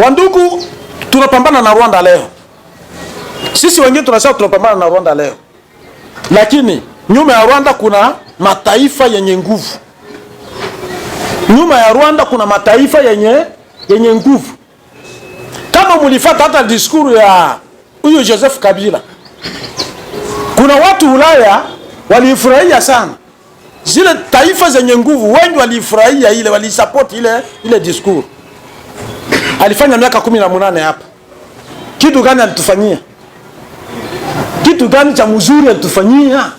Wandugu, tunapambana na Rwanda leo. Sisi wengine tunasema tunapambana na Rwanda leo, lakini nyuma ya Rwanda kuna mataifa yenye nguvu. Nyuma ya Rwanda kuna mataifa yenye nguvu. Kama mlifuata hata diskuru ya huyo Joseph Kabila, kuna watu Ulaya walifurahia sana zile taifa zenye nguvu. Wengi walifurahia ile, walisupport ile diskuru. Alifanya miaka 18 hapa. Kitu gani alitufanyia? Kitu gani cha mzuri alitufanyia?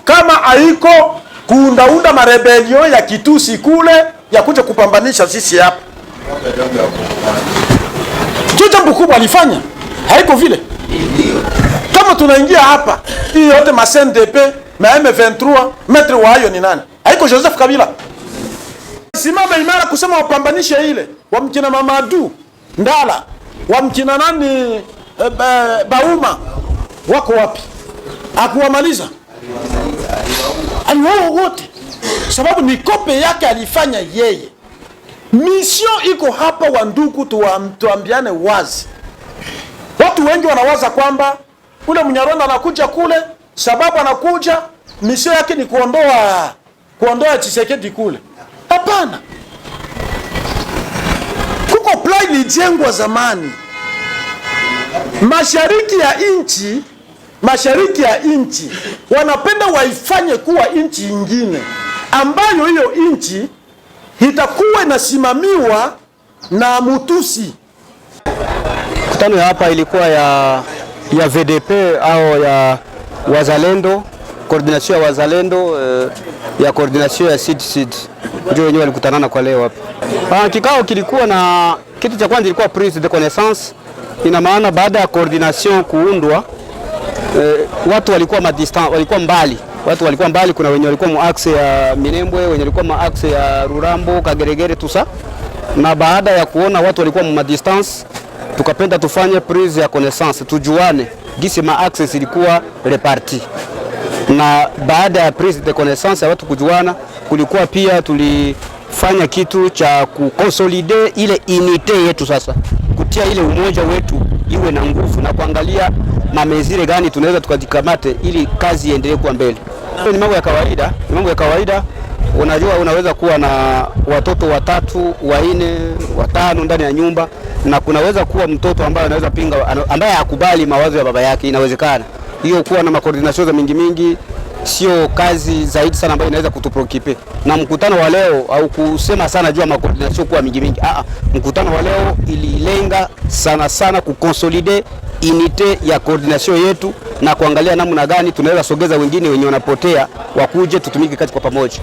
Kama haiko kuundaunda marebelio ya kitusi kule ya kuja kupambanisha sisi hapa. Jambo kubwa alifanya. Haiko vile. Kama tunaingia hapa, hii yote ma CNDP, ma M23, maître wa hayo ni nani? Haiko Joseph Kabila. Simama imara kusema wapambanishe ile. Wamkina Mamadu Ndala, wamkina nani Bauma, wako wapi? Akuwamaliza. Aliwao wote. Sababu ni kope yake alifanya yeye. Mission iko hapa wandugu, tuambiane wazi. Watu wengi wanawaza kwamba ule Mnyarwanda anakuja kule sababu anakuja mission yake ni kuondoa Tshisekedi kule. Hapana. Kuko plan ilijengwa zamani. Mashariki ya nchi wanapenda waifanye kuwa nchi nyingine ambayo hiyo nchi itakuwa inasimamiwa na Mutusi. Mkutano ya hapa ilikuwa ya VDP au ya Wazalendo, coordination ya Wazalendo, ya coordination ya Sud. Ndio wenyewe walikutanana kwa leo hapa. Kikao kilikuwa na kitu cha kwanza ilikuwa prise de connaissance. Ina maana baada ya coordination kuundwa, watu walikuwa mbali. Watu walikuwa mbali, kuna wenye walikuwa muaxe ya Minembwe, wenye walikuwa muaxe ya Rurambo, Kageregere tusa. Na baada ya kuona watu walikuwa mu distance, tukapenda tufanye prise ya connaissance, tujuane gisi maaxe ilikuwa reparti. Na baada ya prise de connaissance ya watu kujuana, kulikuwa pia tulifanya kitu cha kuconsolide ile unite yetu sasa. Kutia ile umoja wetu iwe na nguvu na kuangalia mamezire gani tunaweza tukajikamate ili kazi iendelee kuwa mbele. Ni mambo ya kawaida. Unajua unaweza kuwa na watoto 3, 4, 5 ndani ya nyumba, na kunaweza kuwa mtoto ambaye anaweza pinga, ambaye hakubali mawazo ya baba yake. Inawezekana hiyo kuwa na makoordination za mingi sio kazi zaidi sana ambayo inaweza kutuprokipe. Na mkutano wa leo au kusema sana juu ya makoordination kuwa mingi. Mkutano wa leo ililenga sana kuconsolide unite ya coordination yetu na kuangalia namna gani tunaweza sogeza wengine wenye wanapotea wakuje tutumike kazi kwa pamoja.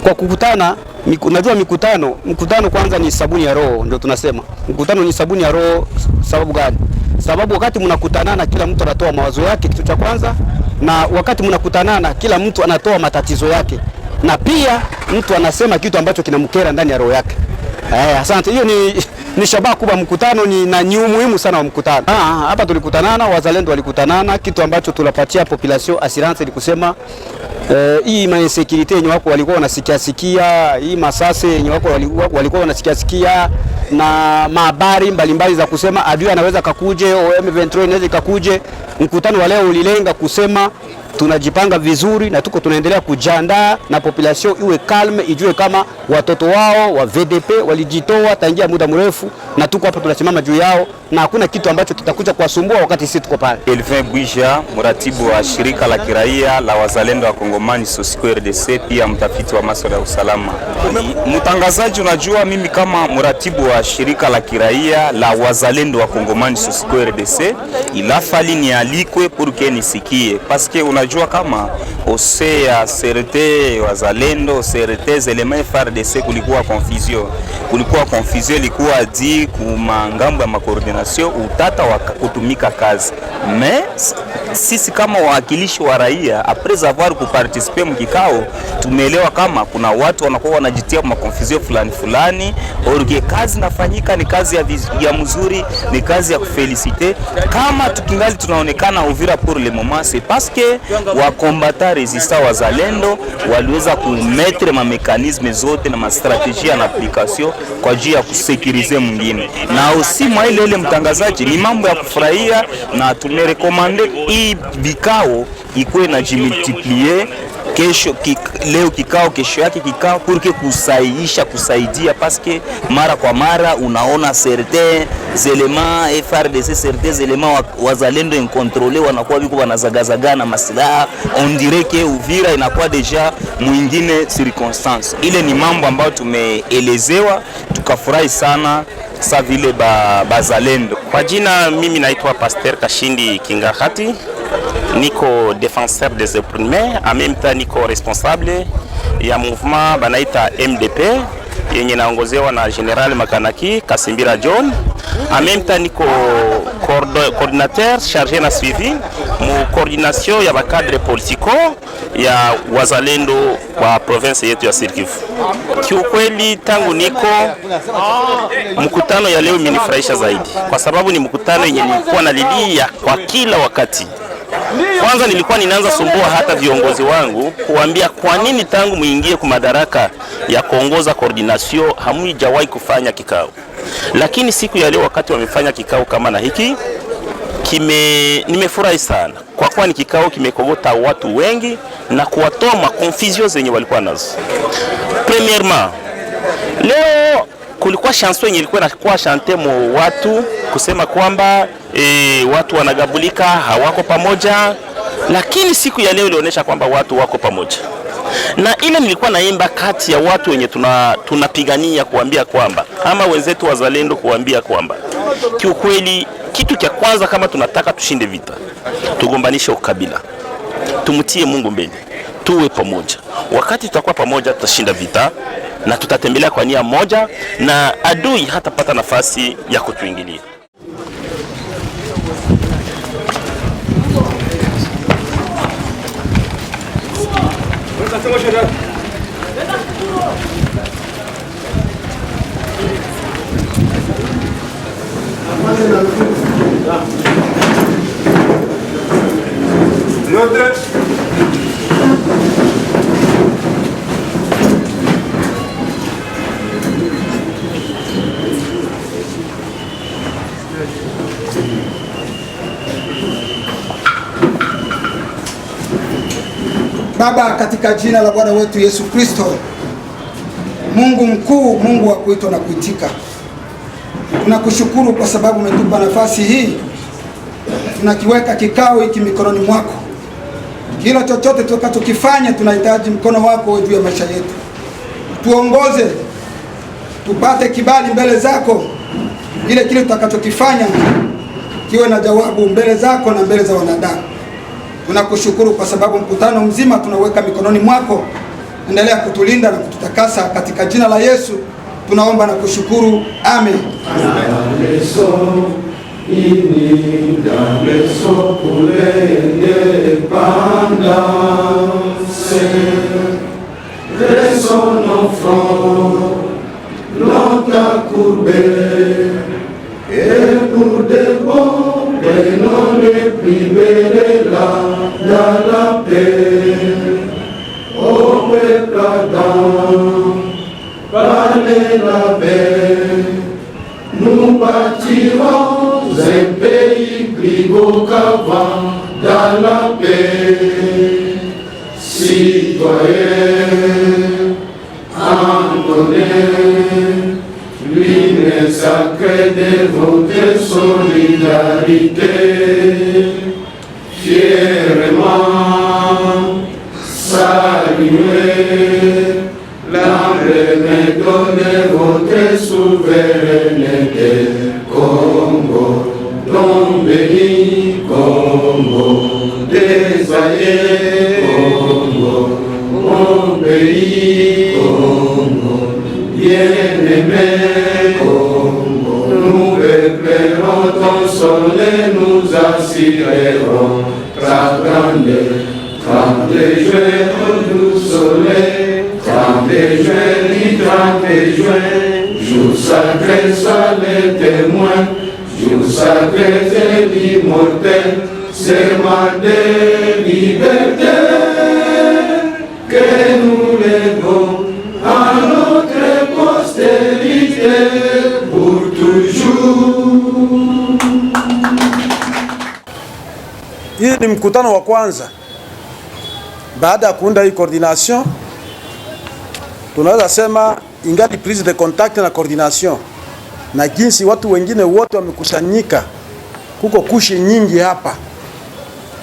Kwa kukutana, unajua mkutano kwanza ni sabuni ya roho, ndio tunasema. Mkutano ni sabuni ya roho. Sababu gani? Sababu wakati mnakutanana kila mtu anatoa mawazo yake, kitu cha kwanza, na wakati mnakutanana kila mtu anatoa matatizo yake, na pia mtu anasema kitu ambacho kinamkera ndani ya roho yake. Asante. Hiyo ni shabaha kubwa mkutano, na ni muhimu sana wa mkutano. Hapa tulikutanana, Wazalendo walikutanana, kitu ambacho tunapatia population assurance ni kusema hii ma insecurity yenye wako walikuwa wanasikia, hii masase yenye wako walikuwa wanasikia, na habari mbalimbali za kusema adui anaweza kakuje au M23 inaweza kakuje. Mkutano wa leo ulilenga kusema tunajipanga vizuri na tunaendelea kujiandaa na population iwe calme, ijue kama watoto wao wa VDP walijitoa tangia muda mrefu, na tuko hapa tunasimama juu yao, na hakuna kitu ambacho tutakuja kuwasumbua wakati sisi tuko pale. Elvin Bwija, mratibu wa shirika la kiraia la Wazalendo wa Kongomani Sosiko RDC, pia mtafiti wa masuala ya usalama. Mtangazaji, unajua mimi kama mratibu wa shirika la kiraia la Wazalendo wa Kongomani Sosiko RDC, ilafali nialikwe pour nisikie, parce que unajua kama osea CRT Wazalendo CRT elema FARDC kulikuwa confusion ilikuwa di kumangambo ya makoordination utata wa kutumika kazi. Mais sisi kama wakilishi wa raia après avoir kuparticiper mkikao, tumeelewa kama kuna watu wanakuwa wanajitia kwa confusion fulani orge kazi nafanyika ni kazi ya mzuri, ni kazi ya kufeliciter. Kama tukingali tunaonekana Uvira pour le moment, c'est parce que wakombata resista wazalendo waliweza kumetre mamekanisme zote na mastrategia na application kwa ajili ya kusekirize mwingine, na usi mwa ile mtangazaji, ni mambo ya kufurahia, na tumerekomande hii vikao ikuwe na jimultiplier kesho leo kikao, kesho yake kikao, pour kusaidia paske mara kwa mara unaona certains elements FARDC, certains elements wazalendo incontrole wanakuwa biko wanazagazagana masilaha, on dirait que Uvira inakuwa deja mwingine circonstance. Ile ni mambo ambayo tumeelezewa tukafurahi sana sa vile bazalendo. Kwa jina mimi naitwa Pasteur Kashindi Kingahati, niko défenseur des opprimés, en même temps niko responsable ya mouvement banaita MDP yenye naongozewa na General Makanaki Kasimbira John. En même temps niko coordinateur chargé na suivi mu coordination ya bakadre politiko ya wazalendo wa province yetu ya Sud Kivu. Kiukweli tangu niko mkutano ya leo imenifurahisha zaidi, kwa sababu ni mkutano yenye nilikuwa nalilia kwa kila wakati. Kwanza nilikuwa ninaanza sumbua hata viongozi wangu kuambia kwa nini tangu muingie kwa madaraka ya kuongoza coordination hamujawahi kufanya kikao. Lakini siku ya leo wakati wamefanya kikao kama na hiki nimefurahi sana, kwa kuwa ni kikao kimekogota watu wengi na kuwatoa makonfusion zenye walikuwa nazo. Premièrement, leo kulikuwa chanson yenye ilikuwa inakuwa chante mo watu kusema kwamba watu wanagabulika, hawako pamoja, lakini siku ya leo ilionyesha kwamba watu wako pamoja. Na ile nilikuwa naimba kati ya watu wenye tunapigania kuambia kwamba ama wenzetu wazalendo kuambia kwamba kiukweli kitu cha kwanza kama tunataka tushinde vita, tugombanishe ukabila, tumutie Mungu mbele, tuwe pamoja. Wakati tutakuwa pamoja tutashinda vita na tutatembelea kwa nia moja na adui hatapata nafasi ya kutuingilia. Baba, katika jina la Bwana wetu Yesu Kristo, Mungu mkuu, Mungu wa kuitwa na kuitika, tunakushukuru kwa sababu umetupa nafasi hii. Tunakiweka kikao hiki mikononi mwako. Kila chochote tutakachokifanya tunahitaji mkono wako juu ya maisha yetu. Tuongoze, tupate kibali mbele zako, ile kile tutakachokifanya kiwe na jawabu mbele zako na mbele za wanadamu. Tunakushukuru kwa sababu mkutano mzima tunaweka mikononi mwako. Endelea kutulinda na kututakasa katika jina la Yesu tunaomba na kushukuru. Amen. Et pour de bon, prenons le privé dans la paix. Au peuple Adam, parlez la paix. Nous bâtirons un pays plus beau qu'avant dans la paix. Citoyens, abonnés, l'hymne sacré de votre solidarité, fièrement saluer l'emblème de votre souveraineté. Congo, ton béni, Congo, désaillé, Congo, mon pays, Congo, bien-aimé Congo, nous éclairons ton soleil, nous assurerons ta grandeur. 30 juin, du soleil, 30 juin, 30 juin, jour sacré, soleil témoin, jour sacré, c'est l'immortel, serment de liberté que nous léguons à notre postérité pour toujours. Hii ni mkutano wa kwanza baada ya kuunda hii coordination. Tunaweza sema ingali prise de contact na coordination, na jinsi watu wengine wote wamekusanyika, kuko kushi nyingi hapa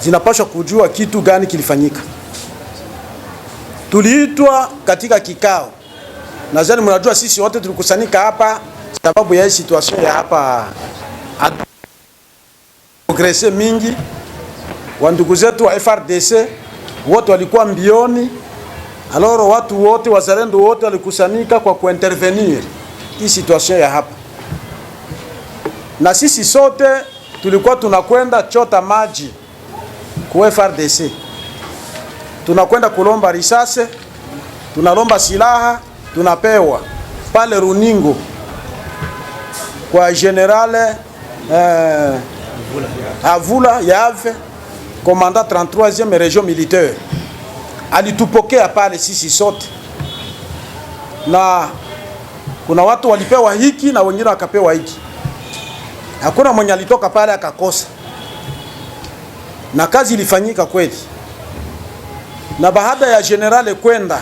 zinapaswa kujua kitu gani kilifanyika. Tuliitwa katika kikao, nadhani mnajua sisi wote tulikusanyika hapa sababu ya situation ya hapa progrese mingi. Wandugu zetu wa FRDC wote walikuwa mbioni, aloro watu wote wazalendo wote walikusanyika kwa kuintervenir hii situation ya hapa, na sisi sote tulikuwa tunakwenda chota maji kwa FRDC, tunakwenda kulomba risase, tunalomba silaha, tunapewa pale Runingo kwa generale Avula Yave, commandant 33e région militaire. Alitupokea pale sisi sote, na kuna watu walipewa hiki na wengine wakapewa hiki. Hakuna mwenye alitoka pale akakosa, na kazi ilifanyika kweli. Na baada ya generale kwenda,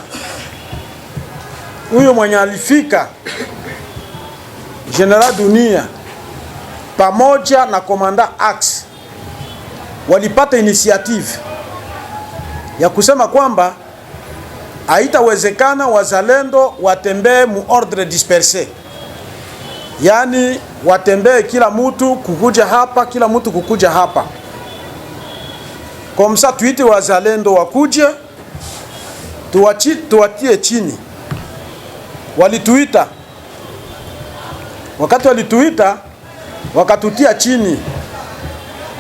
huyo mwenye alifika General Dunia pamoja na komanda Axe walipata initiative ya kusema kwamba haitawezekana wazalendo watembee mu ordre dispersé, yani watembee kila mtu kukuja hapa, kila mtu kukuja hapa. Komsa tuite wazalendo wakuje tuwatie chini. Walituita, wakati walituita wakatutia chini,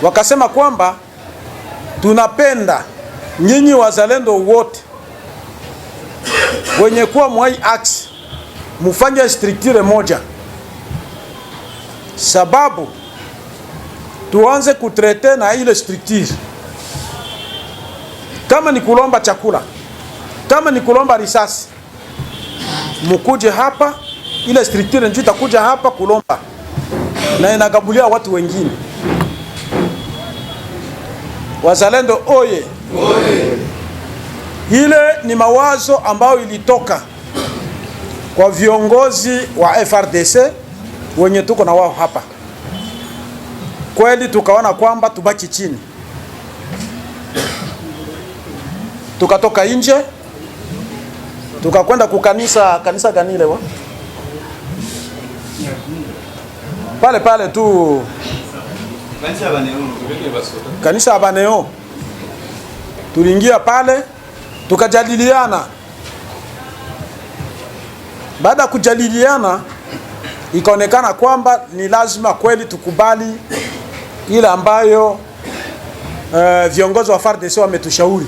wakasema kwamba tunapenda nyinyi wazalendo wote wenye kuwa mwai axe mufanye structure moja, sababu tuanze kutrete na ile structure. Kama ni kulomba chakula, kama ni kulomba risasi, mukuje hapa, ile structure njoo itakuja hapa kulomba na inagabulia watu wengine. Wazalendo oye! Oye! Ile ni mawazo ambayo ilitoka kwa viongozi wa FRDC wenye tuko na wao hapa. Kweli tukaona kwamba tubaki chini, tukatoka nje, tukakwenda kanisa ganile wa pale tu kanisa Abaneo. Tuliingia pale tukajadiliana. Baada ya kujadiliana, ikaonekana kwamba ni lazima kweli tukubali ile ambayo viongozi wa FARDC wametushauri.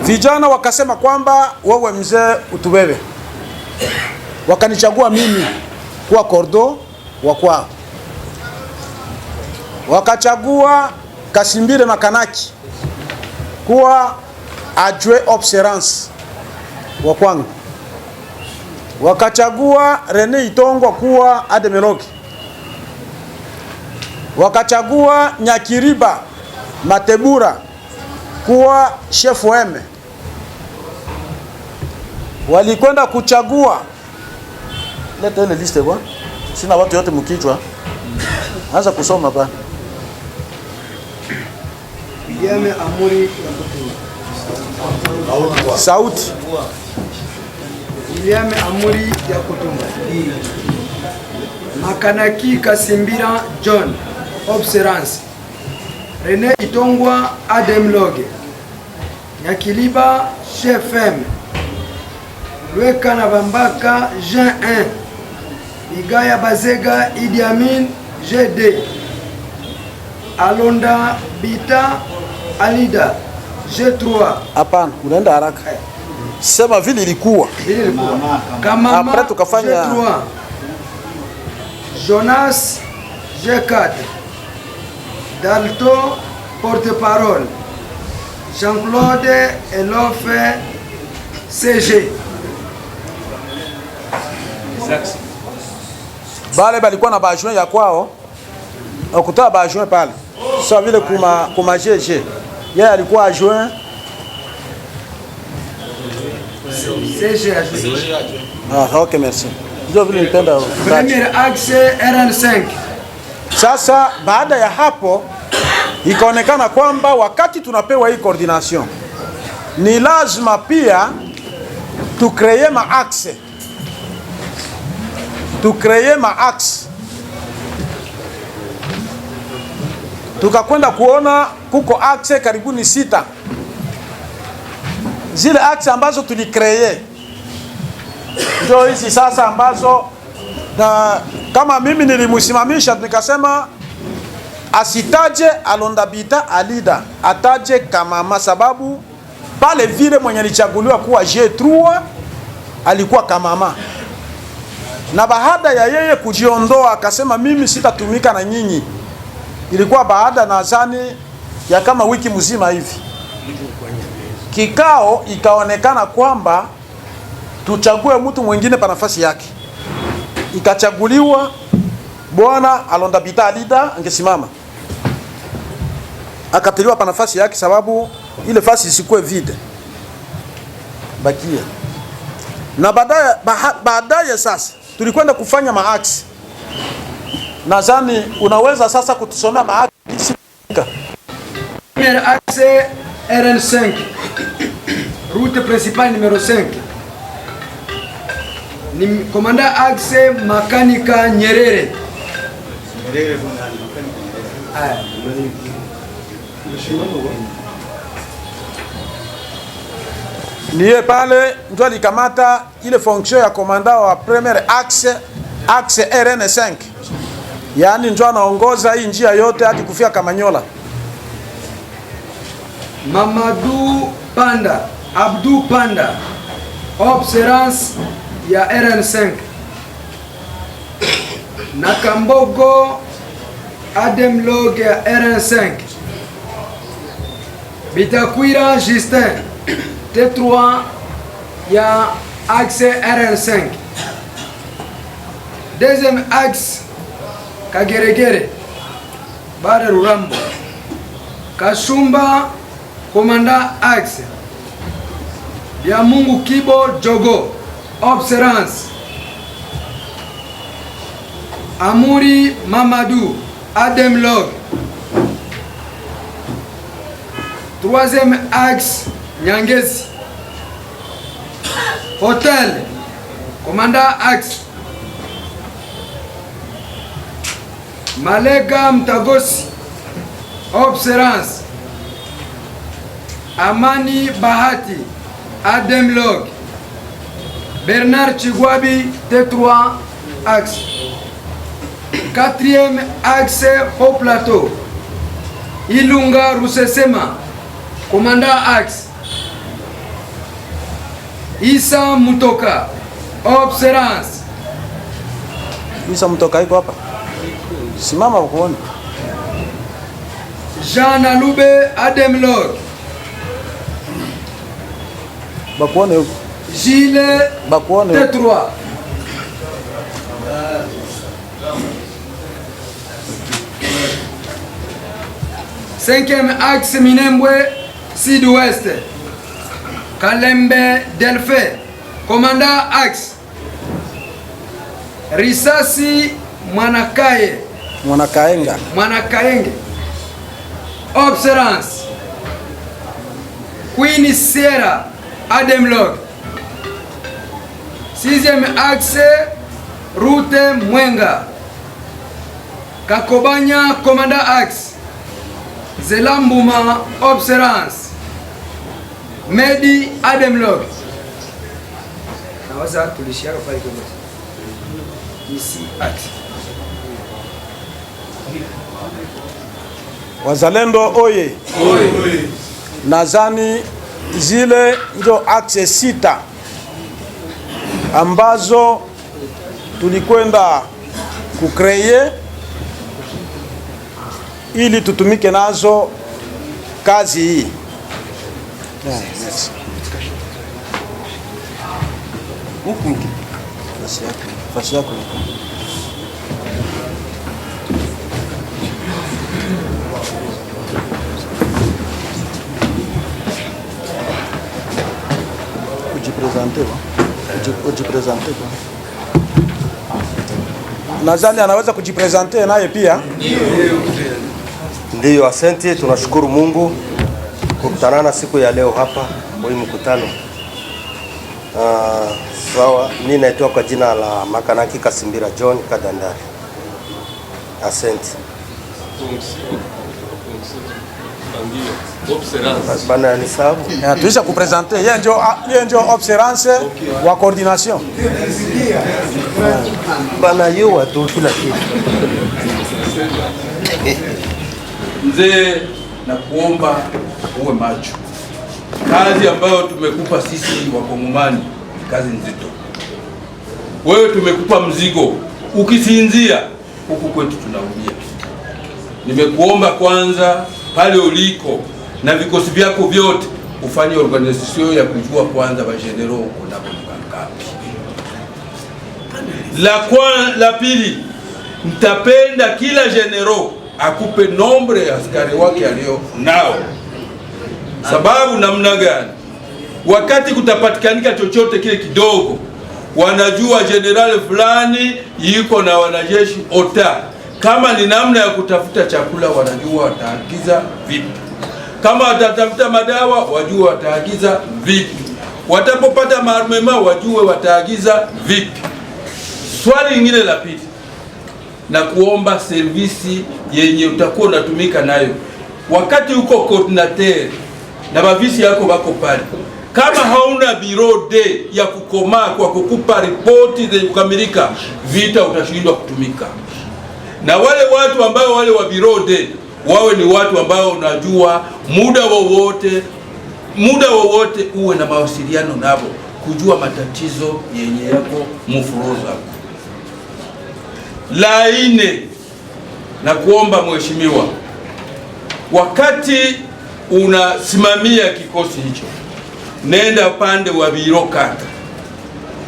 Vijana wakasema kwamba wewe mzee utubebe. Wakanichagua mimi kuwa kordo wa kwao. Wakachagua Kasimbire Makanaki kuwa adjoint observance wa kwangu. Wakachagua Rene Itongwa kuwa ademelogi. Wakachagua Nyakiriba Matebura kuwa chef weme. Walikwenda kuchagua, leta ile liste bwana, sina watu yote mkichwa, anza kusoma bwana. William Amuri sauti. William Amuri ya Kutumba. Makanaki Kasimbira John observance. Rene Itongwa ademloge. Nyakiliba chef M. Lweka na Bambaka Jean 1. Igaya Bazega Idi Amin GD. Alonda Bita Alida G3. Hapana, unaenda haraka. Sema vile ilikuwa. Kama après tukafanya G3. Jonas G4, Dalton, porte-parole. Jean-Claude Elofe, CG. Bale balikuwa na bajoint ya kwao, okuta bajoint pale. Sasa vile kuma GG. Yeye alikuwa adjoint CG. Ah, okay, merci. Ndio vile nipenda. Premier axe RN5. Sasa baada ya hapo ikaonekana kwamba wakati tunapewa hii coordination ni lazima pia tukreye maaxe, tukakwenda kuona kuko axe karibuni 6. Zile axe ambazo tulikreye ndio hizi sasa ambazo na kama mimi nilimusimamisha nikasema asitaje Alondabita Alida, ataje Kamama, sababu pale vile mwenye alichaguliwa kuwa G3 alikuwa Kamama. Na baada ya yeye kujiondoa akasema mimi sitatumika na nyinyi, ilikuwa baada nadhani ya kama wiki mzima hivi, kikao ikaonekana kwamba tuchague mtu mwingine pa nafasi yake. Ikachaguliwa bwana Alondabita Alida angesimama, akatiliwa pa nafasi yake sababu ile fasi isikuwe vide bakia. Na baadaye sasa tulikwenda kufanya maaksi. Nadhani unaweza sasa kutusomea maaksi. Premier axe RN5, route principale numéro 5. Ni commandant axe Makanika Nyerere. Niye pale ndio alikamata ile fonction ya commandant wa premier axe RN5. Yaani ndio anaongoza hii njia yote hadi kufika Kamanyola. Mamadou Panda, Abdou Panda, observance ya RN5. Nakambogo Adem Log ya RN5. Bitakwira Justin T3 ya axe RN5. Deuxième axe Kageregere Bare Rurambo. Kashumba commandant axe ya Mungu Kibo Jogo observance. Amuri Mamadou Adem Log. Troisième axe Nyangezi Hotel commandant axe Malega Mtagosi observance. Amani Bahati Adem Log. Bernard Chigwabi T3 axe. Quatrième axe Haut Plateau Ilunga Rusesema commandant axe. Isa Mutoka observance. Isa Mutoka iko hapa, simama uone. Jean Alube Adem Log. Bakuone huko. Gilles Bakuone T3. Cinquième axe Minembwe Sud-Ouest Kalembe Delfe commandant axe. Risasi Mwanakaenge observance. Queen Sierra Adem Log. Sixième axe route Mwenga Kakobanya commandant axe. Zelambuma observance. Medi Adem Log. Nawaza tulishia pale kwa ici axe. Wazalendo oye. Oye. Nadhani zile ndio axe 6 ambazo tulikwenda kukreye ili tutumike nazo kazi hii. Nadhani anaweza kujipresente naye pia. Ndiyo, asante. Tunashukuru Mungu kukutanana siku ya leo hapa kwa mkutano. Sawa, mimi naitwa kwa jina la Makanaki Kasimbira John Kadandari. Asante. Bana ni sababu tuisha kupresente yeye ndio observance wa coordination. Bana yua tu kila kitu. Mzee, na kuomba uwe macho. Kazi ambayo tumekupa sisi Wakongomani kazi nzito. Wewe tumekupa mzigo, ukisinzia huku kwetu tunaumia. Nimekuomba kwanza pale uliko na vikosi vyako vyote ufanye organization ya kujua kwanza ba general uko na ngapi. La pili, mtapenda kila general akupe nombre ya askari wake alio nao. Sababu namna gani? Wakati kutapatikanika chochote kile kidogo, wanajua general fulani yuko na wanajeshi ota. Kama ni namna ya kutafuta chakula, wanajua wataagiza vipi. Kama watatafuta madawa, wajua wataagiza vipi. Watapopata maarmema, wajue wataagiza vipi. Swali lingine la pili, na kuomba servisi yenye utakuwa unatumika nayo wakati uko coordinateur na bavisi yako bako pale, kama hauna bureau de ya kukomaa kwa kukupa ripoti za kukamilika, vita utashindwa kutumika. Na wale watu ambao wale wa bureau de wawe ni watu ambao unajua muda wowote uwe na mawasiliano nabo, kujua matatizo yenye yako mfuroza. La ine, na kuomba mheshimiwa, wakati unasimamia kikosi hicho, nenda pande wa biro kata,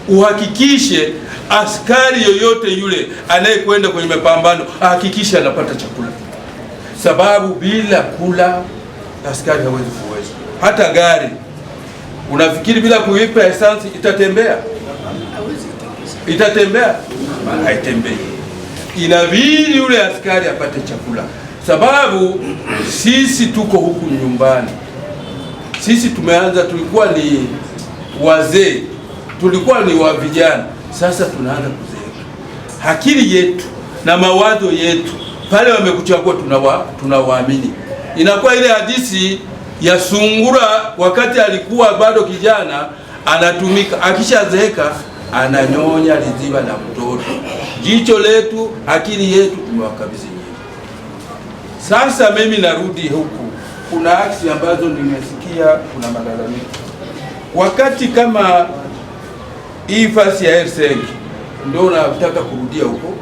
uhakikishe askari yoyote yule anayekwenda kwenye mapambano ahakikishe anapata chakula, sababu bila kula askari hawezi kuweza. Hata gari unafikiri bila kuipa essence itatembea? Itatembea? Haitembei. Inabidi yule askari apate chakula, sababu sisi tuko huku nyumbani. Sisi tumeanza, tulikuwa ni wazee, tulikuwa ni wa vijana, sasa tunaanza kuzeeka. Akili yetu na mawazo yetu pale wamekuchagua tunawaamini. Inakuwa ile hadithi ya sungura, wakati alikuwa bado kijana anatumika, akishazeeka ananyonya liziba la mtoto. Jicho letu, akili yetu tumewakabidhi nyinyi. Sasa mimi narudi huku, kuna aksi ambazo nimesikia, kuna malalamiko. Wakati kama hii fasi ya R5 ndio nataka kurudia huko,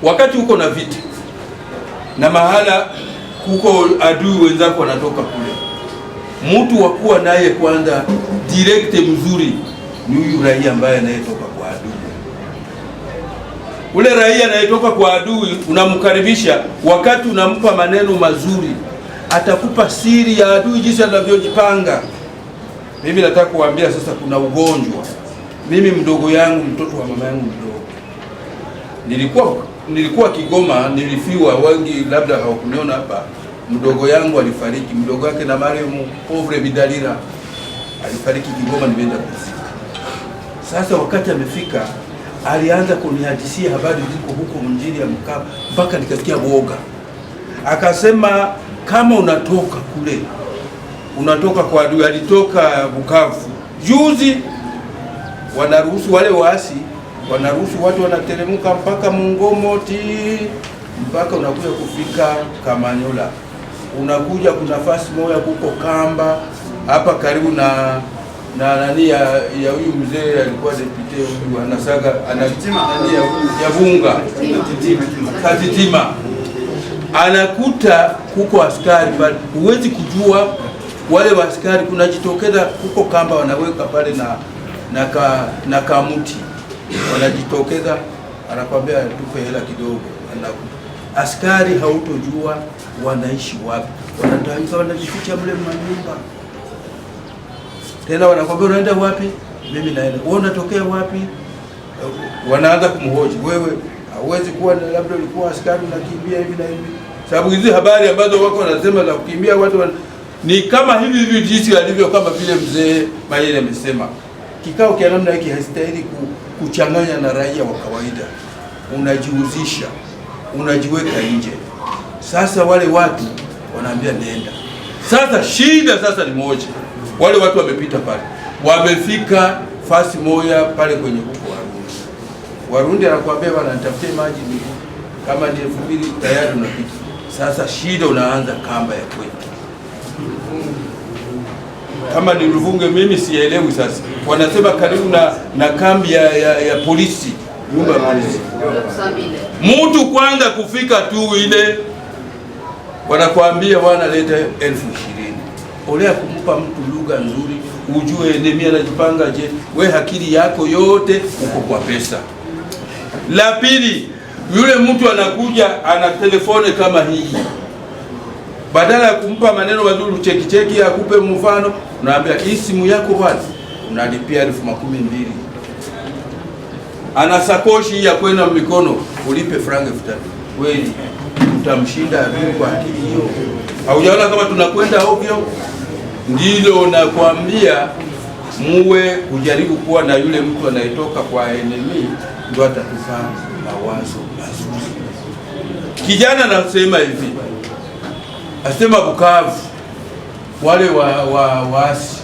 wakati huko na vita na mahala huko adui wenzako wanatoka kule, mtu wakuwa naye kwanza direct mzuri ni huyu raia ambaye anayetoka kwa adui. Ule raia anayetoka kwa adui unamkaribisha, wakati unampa maneno mazuri, atakupa siri ya adui jinsi anavyojipanga. Mimi nataka kuambia sasa, kuna ugonjwa. Mimi mdogo yangu, mtoto wa mama yangu mdogo, nilikuwa Kigoma, nilifiwa, wengi labda hawakuniona hapa. Mdogo yangu alifariki, mdogo wake na marehemu Pauvre Bidalira alifariki Kigoma, nimeenda kuzika. Sasa wakati amefika, alianza kunihadisia habari ziko huko mjini ya Mkapa, mpaka nikasikia woga. Akasema kama unatoka kule, unatoka kwa adui. Alitoka Bukavu juzi, wanaruhusu wale waasi, wanaruhusu watu wanateremka mpaka Mungomoti, mpaka unakuja kufika Kamanyola. Unakuja kuna nafasi moja kuko Kamba hapa karibu na nani ya huyu mzee alikuwa depute huyu anasaga anatima nani ya Vunga Katitima. anakuta huko askari pale, huwezi kujua wale wa askari, kunajitokeza huko kamba wanaweka pale na kamuti, wanajitokeza, anakwambia tupe hela kidogo, askari hautojua wanaishi wapi, wanatawika, wanajificha mle manyumba. Tena wanakwambia unaenda wapi? Mimi naenda. Wewe unatokea wapi? Wanaanza kumhoji, wewe hauwezi kuwa labda ulikuwa askari unakimbia hivi na hivi. Sababu hizi habari ambazo wako wanasema za kukimbia watu ni kama hivi jinsi alivyo, kama vile mzee Mayele amesema. Kikao kia namna hiki haistahili kuchanganya na raia wa kawaida. Unajiuzisha, unajiweka nje. Sasa wale watu wanaambia nenda. Sasa shida sasa ni moja. Wale watu wamepita pale, wamefika fasi moja pale kwenye huko Warundi. Warundi anakuambia bwana, nitafutie maji kama ni 2000 tayari unapita. Sasa shida unaanza kamba ya kwetu. Kama ni Ruvunge mimi sielewi sasa. Wanasema karibu na kambi ya polisi, nyumba ya polisi. Mtu kwanza kufika tu ile wanakuambia bwana leta 20,000. Olea kumpa mtu lugha nzuri, ujue Nehemia anajipanga je, we akili yako yote uko kwa pesa. La pili, yule mtu anakuja ana telefone kama hii, badala ya kumpa maneno mazuri cheki akupe mfano, unaambia hii simu yako bwana unalipia 12,000. Ana sakoshi ya kwenda mikono, ulipe franga 3,000. Kweli utamshinda adui kwa akili hiyo? Haujaona kama tunakwenda ovyo? Ndilo nakwambia, muwe kujaribu kuwa na yule mtu anayetoka kwa enemy, ndio atatupa mawazo mazuri. Kijana anasema hivi, asema Bukavu wale waasi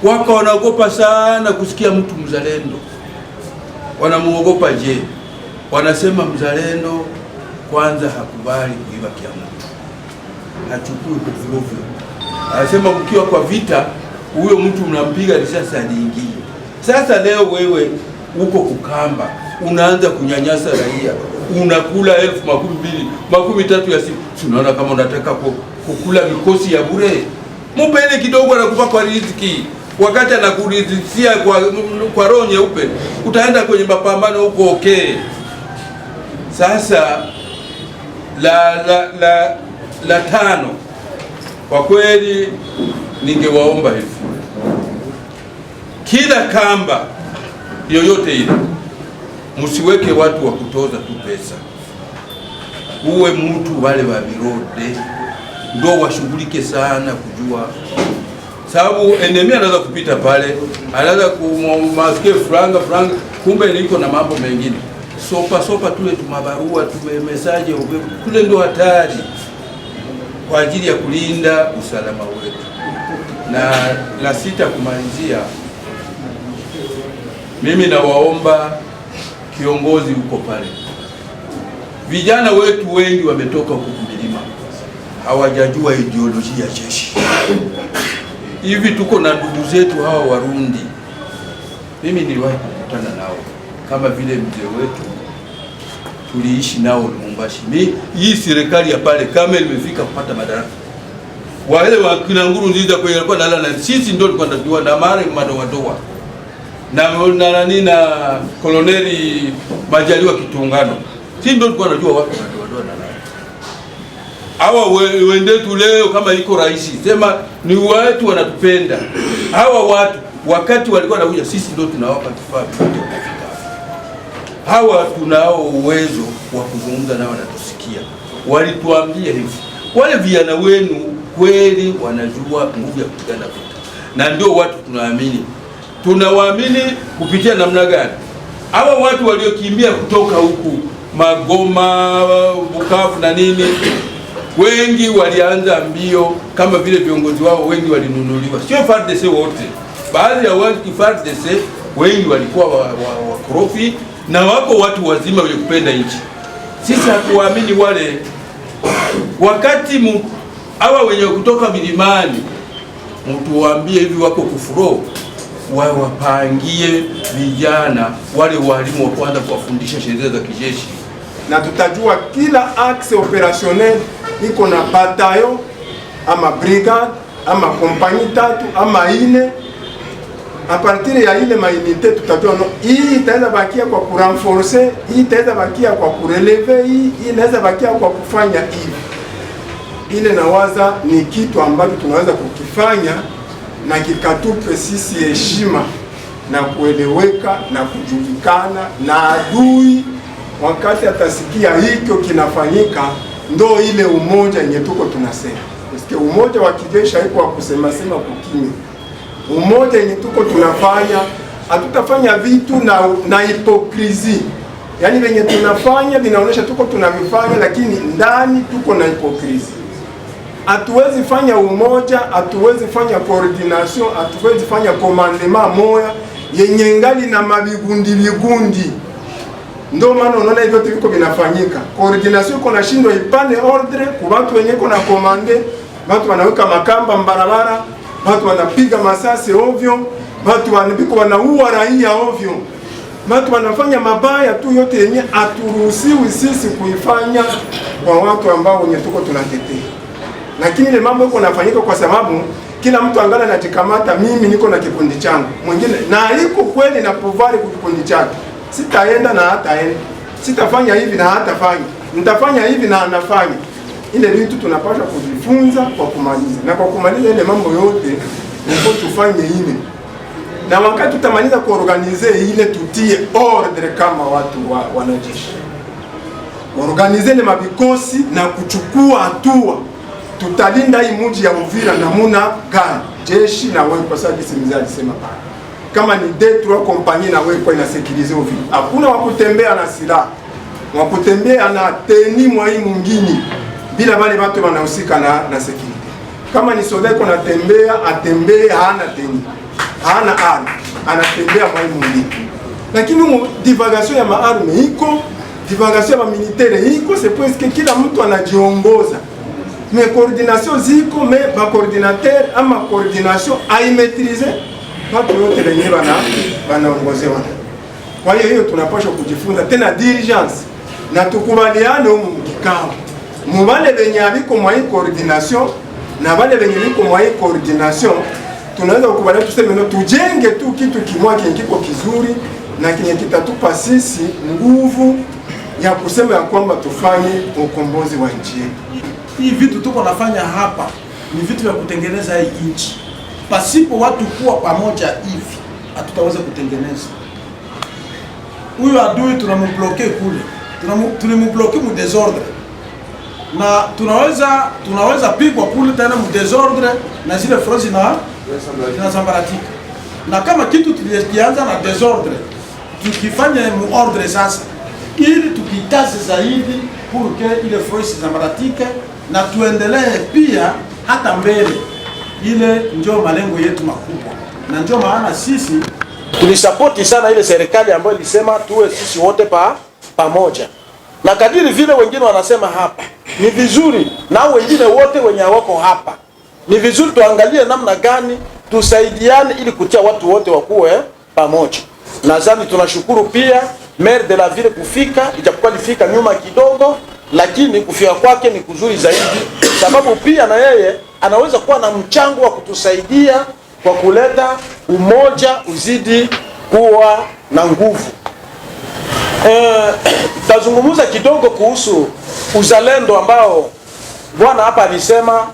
wako wanaogopa sana kusikia mtu mzalendo. Wanamuogopa je? Wanasema mzalendo kwanza hakubali kuiba kia mtu, hachukui ovyo. Anasema mkiwa kwa vita, huyo mtu mnampiga risasi aliingia. Sasa leo wewe uko kukamba, unaanza kunyanyasa raia, unakula 12,000, 13,000 ya siku. Tunaona kama unataka kukula mikosi ya bure. Mpele kidogo anakupa kwa riziki. Wakati anakurizisia kwa roho nyeupe, utaenda kwenye mapambano huko okay. Sasa la tano, kwa kweli ningewaomba hivi, kila kamba yoyote ile msiweke watu wa kutoza tu pesa, uwe mtu wale wa birode ndio washughulike sana kujua, sababu enemy anaweza kupita pale, anaweza kumasikia franga, kumbe niko na mambo mengine. Sopa tule tumabarua tumemesaje kule, ndio hatari kwa ajili ya kulinda usalama wetu. Na la sita kumalizia, mimi nawaomba kiongozi huko pale, vijana wetu wengi wametoka huko milima, hawajajua ideolojia ya jeshi. Hivi tuko na ndugu zetu hawa Warundi, mimi niliwahi kukutana nao, kama vile mzee wetu tuliishi nao Lubumbashi. Hii serikali ya pale kama imefika kupata madaraka, wale wa kina Nkurunziza kwa ilikuwa nalala na sisi, ndio tulikuwa tunajua na mara madoa na Koloneli Majaliwa Kitungano, sisi ndio tulikuwa tunajua wapi madoa na hawa wendetu leo. Kama iko rais sema ni watu wanatupenda hawa watu, wakati walikuwa wanakuja sisi ndio tunawapa kifaa. Hawa tunao uwezo wa kuzungumza nao, wanatusikia. Walituambia hivi, wale vijana wenu kweli wanajua nguvu ya kupigana vita, na ndio watu tunaamini. Tunawaamini kupitia namna gani? Hawa watu waliokimbia kutoka huku Magoma, Bukavu na nini, wengi walianza mbio, kama vile viongozi wao wengi walinunuliwa. Sio FARDC wote, baadhi ya watu FARDC wengi walikuwa wakorofi na wako watu wazima wenye kupenda nchi. Sisi hatuamini wale. Wakati hawa wenye kutoka milimani, mtu waambie hivi wako kufuro, wapangie vijana wale walimu wa kwanza kuwafundisha sheria za kijeshi, na tutajua kila axe operationnel iko na bataillon ama brigade ama kompani tatu ama ine. A partir ya ile mainite tutajua no, hii itaweza bakia kwa kurenforcer, hii itaweza bakia kwa kureleve, hii inaweza bakia kwa kufanya hivi. Ile nawaza ni kitu ambacho tunaweza kukifanya na kikatupe sisi heshima na kueleweka na kujulikana, na adui wakati atasikia hicho kinafanyika, ndo ile umoja yenye tuko tunasema. Usikie umoja wa kijeshi haiko wa kusema sema kukimya. Umoja yenye tuko tunafanya, hatutafanya vitu na hipokrisi. Yaani venye tunafanya vinaonyesha tuko tunavifanya, lakini ndani tuko na hipokrisi. Hatuwezi fanya umoja, hatuwezi fanya coordination, hatuwezi fanya commandement moya yenye ngali na mabigundi. Ndio maana unaona hivyo viko vinafanyika. Coordination iko na shindwa ipane ordre kwa watu wenye kuna komande, watu wanaweka makamba mbarabara, watu wanapiga masasi ovyo, watu wanaua raia ovyo. Watu wanafanya mabaya tu yote yenye aturuhusiwi sisi kuifanya kwa watu ambao wenye tuko tunatetea. Lakini ile mambo yako nafanyika kwa sababu kila mtu angala anajikamata, mimi niko na kikundi changu. Mwingine na iko kweli na pouvoir kwa kikundi chake. Sitaenda na hataenda. Sitafanya hivi na hatafanya. Nitafanya hivi na anafanya. Ile vitu tunapaswa kujifunza kwa kumaliza. Na kwa kumaliza ile mambo yote ndipo tufanye ile. Na wakati tutamaliza kuorganize ile, tutie ordre kama watu wanajeshi. Organize ile mabikosi na kuchukua hatua. Tutalinda hii mji ya Uvira namuna gani? Jeshi na wewe kwa sababu simizaji sema pale. Kama ni D3 compagnie na wewe kwa inasekirize Uvira. Hakuna wakutembea na silaha. Wakutembea na teni mwa hii mwingine bila wale watu wanahusika na security. Kama ni soda iko natembea, atembee hana teni. Hana arme, anatembea mwa hii mwingine. Lakini divagation ya maarme iko, divagation ya militaire iko, c'est presque kila mtu anajiongoza. Mais coordination ziko, mais ba coordinateur ama coordination aimetrize watu wote wenye wanaongozewa. Kwa hiyo tunapaswa kujifunza tena diligence na tukubaliane huko kikao. Mubale benye abiko mwa hii coordination na wale benye biko mwa hii coordination tunaweza kukubaliana tuseme no, tujenge tu kitu kimoja kiko kizuri na kinye kitatupa sisi nguvu ya kusema ya kwamba tufanye ukombozi wa nchi yetu. Hii vitu tuko nafanya hapa ni vitu vya kutengeneza hii nchi. Pasipo watu kuwa pamoja hivi hatutaweza kutengeneza. Huyu adui tunambloke kule. Tunambloke mu desordre. Na tunaweza pigwa kule tena mu desordre na zile frozi na sambaratika. Na kama kitu tulianza na desordre, tukifanya mu ordre sasa ili tukikaze zaidi pour que ile frozi sambaratika na tuendelee pia hata mbele. Ile ndio malengo yetu makubwa. Na ndio maana sisi tulisapoti sana ile serikali ambayo ilisema tuwe sisi wote pamoja. Na kadiri vile wengine wanasema hapa, ni vizuri na wengine wote wenye wako hapa, ni vizuri tuangalie namna gani tusaidiane ili kutia watu wote wakuwe pamoja. Nadhani tunashukuru pia maire de la ville kufika, ijapokuwa alifika nyuma kidogo, lakini kufika kwake ni kuzuri zaidi, sababu pia na yeye anaweza kuwa na mchango wa kutusaidia kwa kuleta umoja uzidi kuwa na nguvu. Tazungumuza kidogo kuhusu uzalendo ambao bwana hapa alisema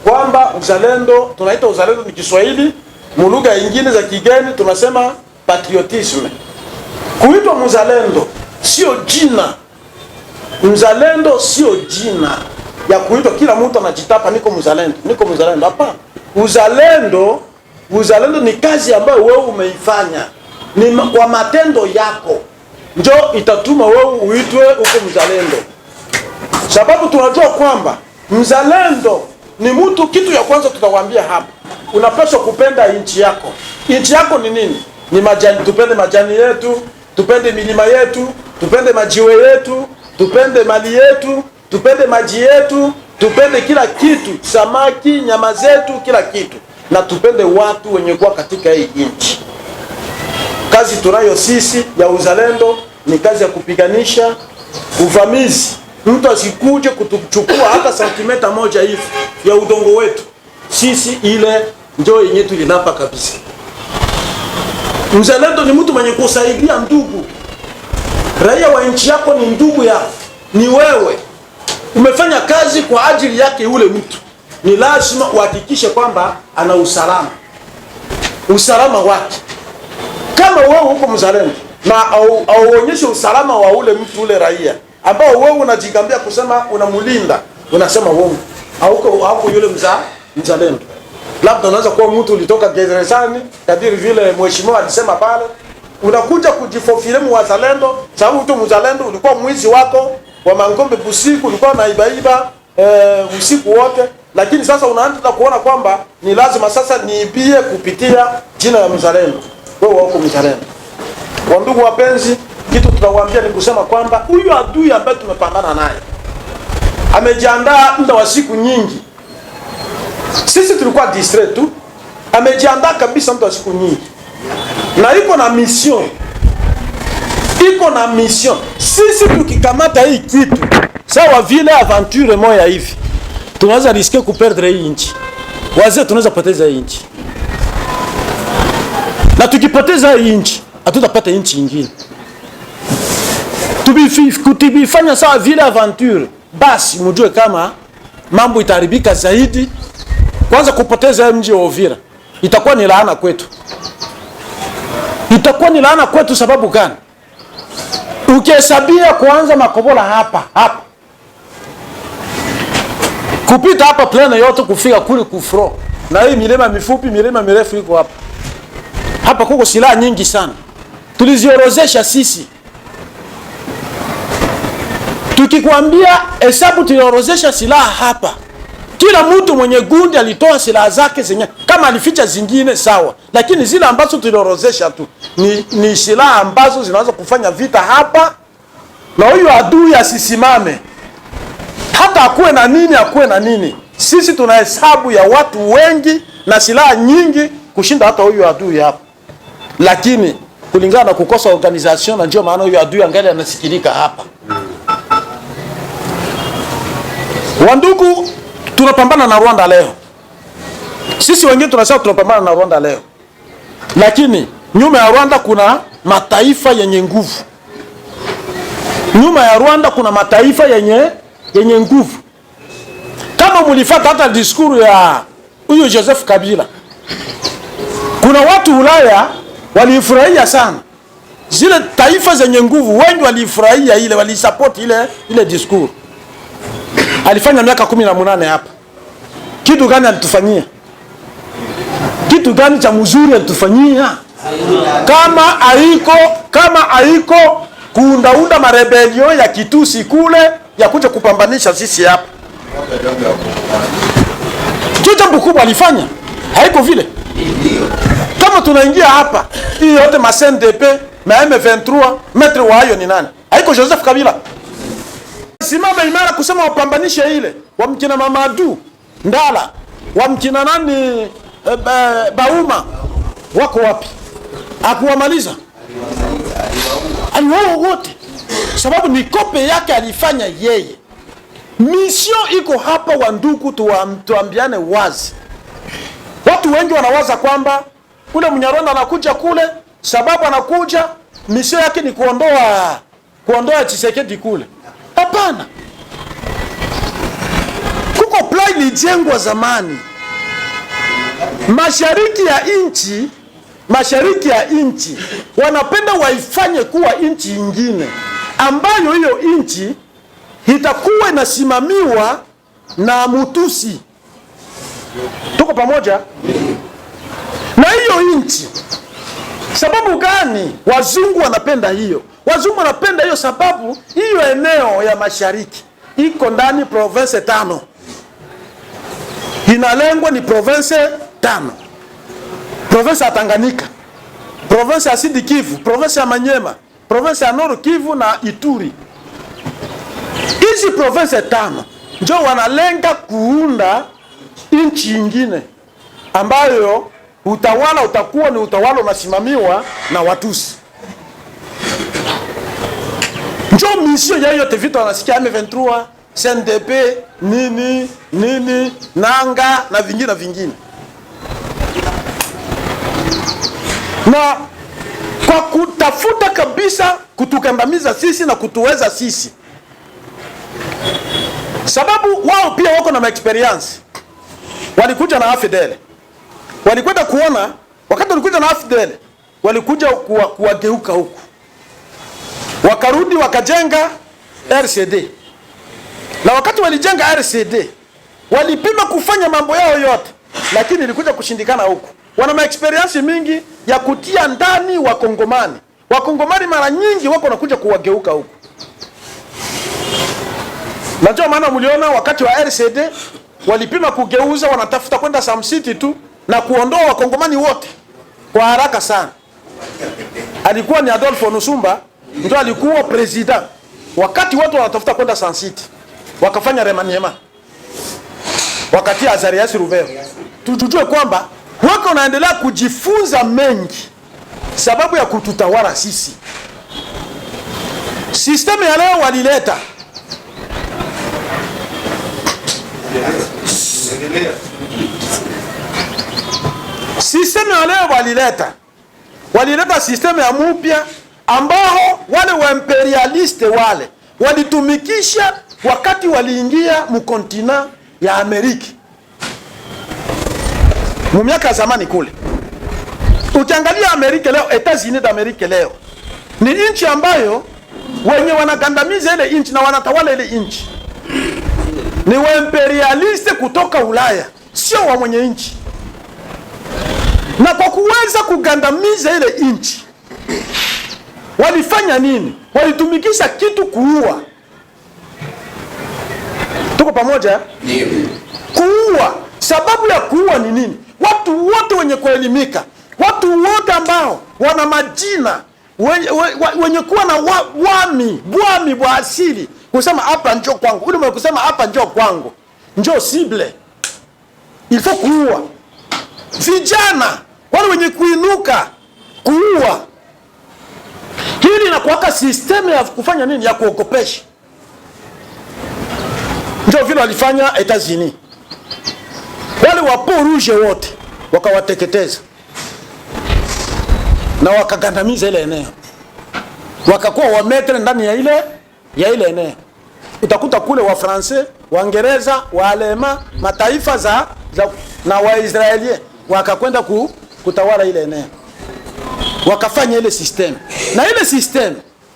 kwamba uzalendo, tunaita uzalendo ni Kiswahili, mulugha nyingine za kigeni tunasema patriotisme. Kuitwa mzalendo sio jina. Mzalendo sio jina ya kuitwa kila mtu anajitapa niko mzalendo. Hapana. Uzalendo ni kazi ambayo wewe umeifanya. Ni kwa matendo yako ndio itatuma wewe uitwe uko mzalendo. Sababu tunajua kwamba mzalendo ni mtu, kitu ya kwanza tutawaambia hapa, unapaswa kupenda nchi yako. Nchi yako ni nini? Ni majani, tupende majani yetu, tupende milima yetu, tupende majiwe yetu, tupende mali yetu, tupende maji yetu, tupende kila kitu, samaki, nyama zetu, kila kitu. Na tupende watu wenye kuwa katika hii nchi. Kazi tunayo sisi ya uzalendo ni kazi ya kupiganisha uvamizi, mtu asikuje kutuchukua hata santimeta moja hivi ya udongo wetu. Sisi ile ndio yenye tulinapa kabisa. Mzalendo ni mtu mwenye kusaidia ndugu. Raia wa nchi yako ni ndugu yako, ni wewe. Umefanya kazi kwa ajili yake ule mtu. Ni lazima uhakikishe kwamba ana usalama. Usalama wake. Kama wewe uko mzalendo na auonyeshe usalama wa ule mtu, ule raia ambao wewe unajigambia kusema unamulinda, unasema uongo. Hauko yule mzalendo. Labda unaweza kuwa mtu ulitoka gerezani kadiri vile mheshimiwa alisema pale, unakuja kujifofile wazalendo sababu tu mzalendo ulikuwa mwizi wako wa mangombe busiku, ulikuwa unaibaiba usiku wote, lakini sasa unaanza kuona kwamba ni lazima sasa niibie kupitia jina la mzalendo. Wewe wako mzalendo. Kwa ndugu wapenzi, kitu tunawaambia ni kusema kwamba huyu adui ambaye tumepambana naye amejiandaa muda wa siku nyingi. Sisi tulikuwa distrait tu, amejiandaa kabisa muda wa siku nyingi. Na iko na mission. Iko na mission. Sisi tukikamata hii kitu, sawa vile aventure moja hivi, tunaweza riske kuperdre hii nchi. Wazee tunaweza poteza hii nchi. Na tukipoteza hii nchi, hatutapata nchi nyingine. Tubifanya sawa vile aventure, basi mjue kama mambo itaribika zaidi. Kwanza kupoteza mji wa Uvira itakuwa ni laana kwetu. Itakuwa ni laana kwetu sababu gani? Ukihesabia kuanza Makobola hapa kupita hapa plane yote kufika kule kufro, na hii milima mifupi milima mirefu iko hapa. Hapa kuko silaha nyingi sana. Tuliziorozesha sisi. Tukikwambia hesabu tuliorozesha silaha hapa. Kila mtu mwenye gundi alitoa silaha zake zenye, kama alificha zingine sawa, lakini zile ambazo tuliorozesha tu ni silaha ambazo zinaweza kufanya vita hapa, na huyu adui asisimame. Hata akuwe na nini. Sisi tuna hesabu ya watu wengi na silaha nyingi kushinda hata huyu adui hapa. Lakini kulingana na kukosa organization, na ndio maana huyu adui angali anasikilika hapa. Wandugu, tunapambana na Rwanda leo. Sisi wengine tunasema tunapambana na Rwanda leo. Lakini nyuma ya Rwanda kuna mataifa yenye nguvu. Nyuma ya Rwanda kuna mataifa yenye nguvu. Kama mlifuata hata diskuru ya huyo Joseph Kabila, kuna watu Ulaya walifurahia sana. Zile taifa zenye nguvu wengi walifurahia ile, walisupport ile diskuru. Alifanya miaka 18 hapa. Kitu gani alitufanyia? Kitu gani cha mzuri alitufanyia? Kama haiko kuundaunda marebellion ya kitusi kule ya kuja kupambanisha sisi hapa. Jambo kubwa alifanya. Haiko vile. Kama tunaingia hapa, hii yote ma CNDP, ma M23, maître wa hayo ni nani? Haiko Joseph Kabila. Simama imara kusema wapambanishe ile. Wamkina Mamadu Ndala, wamkina nani Bauma, wako wapi? Hakuwamaliza. Aliwao wote. Sababu ni kope yake alifanya yeye. Mission iko hapa wandugu, tuambiane wazi. Watu wengi wanawaza kwamba ule Mnyarwanda anakuja kule, sababu anakuja mission yake ni kuondoa Tshisekedi kule. Hapana. Kuko plan ilijengwa zamani. Mashariki ya nchi wanapenda waifanye kuwa nchi nyingine, ambayo hiyo nchi itakuwa inasimamiwa na Mutusi. Tuko pamoja? Na hiyo nchi, sababu gani wazungu wanapenda hiyo? Wazungu wanapenda hiyo sababu hiyo eneo ya mashariki iko ndani province 5. Inalengwa ni province 5. Province ya Tanganyika, province ya Sud Kivu, province ya Manyema, province ya Nord Kivu na Ituri. Hizi province 5 ndio wanalenga kuunda nchi nyingine ambayo utawala utakuwa ni utawala unasimamiwa na Watusi. Njoo mission ya yote vitu wanasikia M23, CNDP, nini, nanga na vingine. Na kwa kutafuta kabisa kutukandamiza sisi na kutuweza sisi. Sababu wao pia wako na experience. Walikuja na AFDL. Walikwenda kuona wakati walikuja na AFDL, walikuja kuwageuka huku. Wakarudi wakajenga RCD. Na wakati walijenga RCD, walipima kufanya mambo yao yote, lakini ilikuja kushindikana huku. Wana experience mingi ya kutia ndani Wakongomani. Wakongomani mara nyingi wako nakuja kuwageuka huku. Najua maana mliona wakati wa RCD walipima kugeuza, wanatafuta kwenda Sam City tu na kuondoa Wakongomani wote kwa haraka sana. Alikuwa ni Adolfo Nusumba ndio alikuwa president. Wakati watu wanatafuta kwenda Sam City, wakafanya remaniema. Wakati Azarias Ruvero. Tujue kwamba wako wanaendelea kujifunza mengi sababu ya kututawala sisi. System ya leo walileta. System ya leo walileta system ya mpya ambao wale wa imperialiste wale walitumikisha wakati waliingia mkontina ya Amerika. Miaka ya zamani kule. Ukiangalia Amerika leo, Etats-Unis d'Amerique leo ni nchi ambayo wenye wanagandamiza ile nchi na wanatawala ile nchi ni wa imperialiste kutoka Ulaya, sio wa mwenye nchi. Na kwa kuweza kugandamiza ile nchi, walifanya nini? Walitumikisha kitu kuua. Tuko pamoja? Ndio. Kuua. Sababu ya kuua ni nini? Watu wote wenye kuelimika, watu wote ambao wana majina, wenye kuwa na bwami bwa asili, kusema hapa njoo kwangu. Ule mwenye kusema hapa njoo kwangu, njoo sible. Ilifo kuua. Vijana, wale wenye kuinuka, kuua. Hili inakuwaka system ya kufanya nini? Ya kuogopesha. Njoo vile walifanya Etats-Unis. Wale wapo rouge wote wakawateketeza na wakagandamiza ile eneo, wakakuwa wametre ndani ya ile eneo. Utakuta kule wa Francais, Waingereza, Waalema, mataifa za na Waisraeli wakakwenda kutawala ile eneo, wakafanya ile system. Na ile system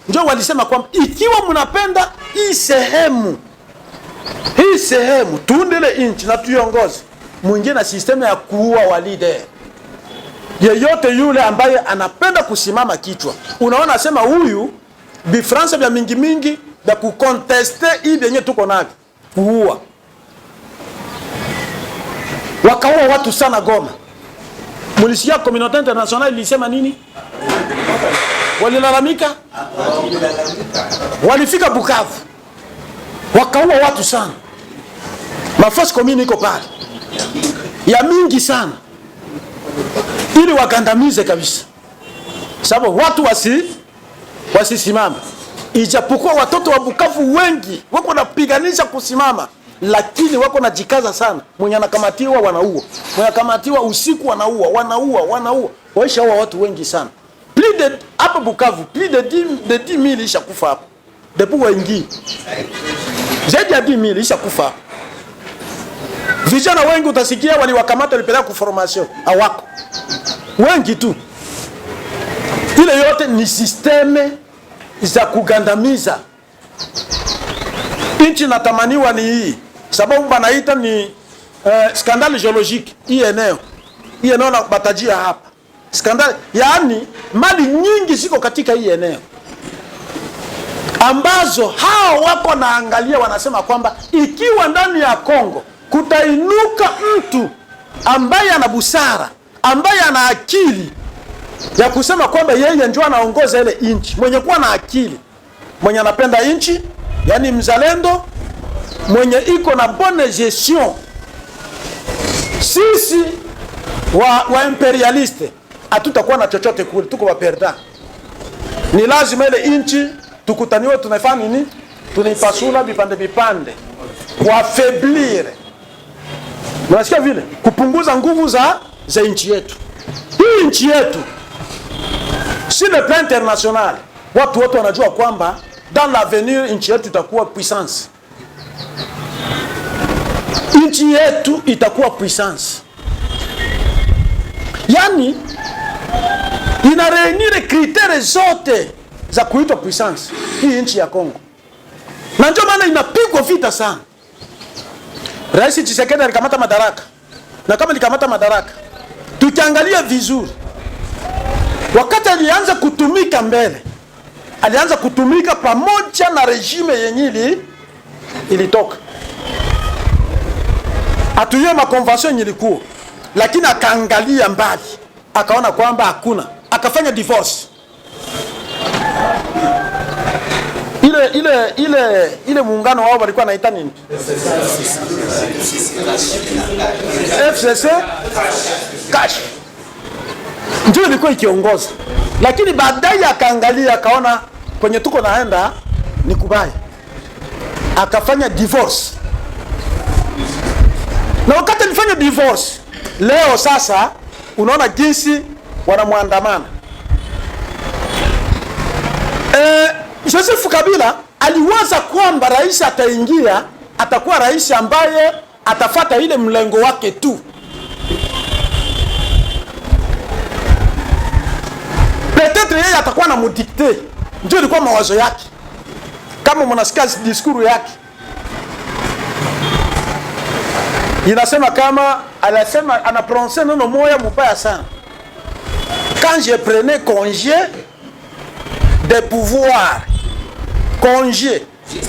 ndio walisema kwamba ikiwa mnapenda hii sehemu tuundele inchi na tuiongoze, mwingine na system ya kuua wa leader. Yeyote yule ambaye anapenda kusimama kichwa, unaona asema huyu bifransa vya mingi da kukonteste hii yenye tuko navyo, kuua. Wakaua watu sana Goma. Mulisikia communauté internationale ilisema nini? Walilalamika? Walifika Bukavu, wakaua watu sana. Mafasi komini iko pale ya mingi sana, ili wagandamize kabisa, sababu watu wasisimama. Ijapokuwa watoto wa Bukavu wengi wako napiganisha kusimama, lakini wako najikaza sana. Mwenye anakamatiwa wanaua, mwenye anakamatiwa usiku wanaua. Waisha hawa watu wengi sana. Hapa Bukavu plus de 10,000 isha kufa hapa depuis wengi, zaidi ya 10,000 isha kufa hapa. Vijana wengi utasikia waliwakamata, walipeleka ku formation, hawako wengi tu. Ile yote ni systeme za kugandamiza nchi. Natamaniwa ni hii, sababu banaita ni skandali geologique. Hii eneo na batajia hapa skandali, yaani mali nyingi ziko katika hii eneo ambazo hao wako naangalia, wanasema kwamba ikiwa ndani ya Kongo kutainuka mtu ambaye ana busara, ambaye ana akili ya kusema kwamba yeye ndio anaongoza ile inchi, mwenye kuwa na akili, mwenye anapenda inchi, yani mzalendo, mwenye iko na bonne gestion, sisi wa imperialiste hatutakuwa na chochote kule, tuko wa perda. Ni lazima ile inchi tukutaniwe tunafanya nini? Tunaipasula vipande vipande kwa faiblir. Unasikia vile? Kupunguza nguvu za nchi yetu. Hii nchi yetu si le plan international. Watu wote wanajua kwamba dans l'avenir nchi yetu itakuwa puissance. Nchi yetu itakuwa puissance. Yani ina reunir criteri zote za kuitwa puissance hii nchi ya Kongo. Na ndio maana inapigwa vita sana. Rais Tshisekedi alikamata madaraka. Na kama alikamata madaraka, tukiangalia vizuri, wakati alianza kutumika mbele, alianza kutumika pamoja na regime yenye ilitoka. Atuye makonvention ilikuwa, lakini akaangalia mbali, akaona kwamba hakuna, akafanya divorce. Ile muungano wao walikuwa naita nini? FCC Cash. Ndio ilikuwa ikiongoza. Lakini baadaye akaangalia, akaona kwenye tuko naenda ni kubaya. Akafanya divorce. Na wakati alifanya divorce, leo sasa unaona jinsi wanamwandamana. Joseph Kabila aliwaza kwamba rais ataingia, atakuwa rais ambaye atafata ile mlengo wake tu. Peut-être yeye atakuwa na mudikte. Ndio ilikuwa mawazo yake. Kama mnasikia diskuru yake, inasema kama anasema anaprononcer neno moja mbaya sana. Quand je prenais congé de pouvoir, congé,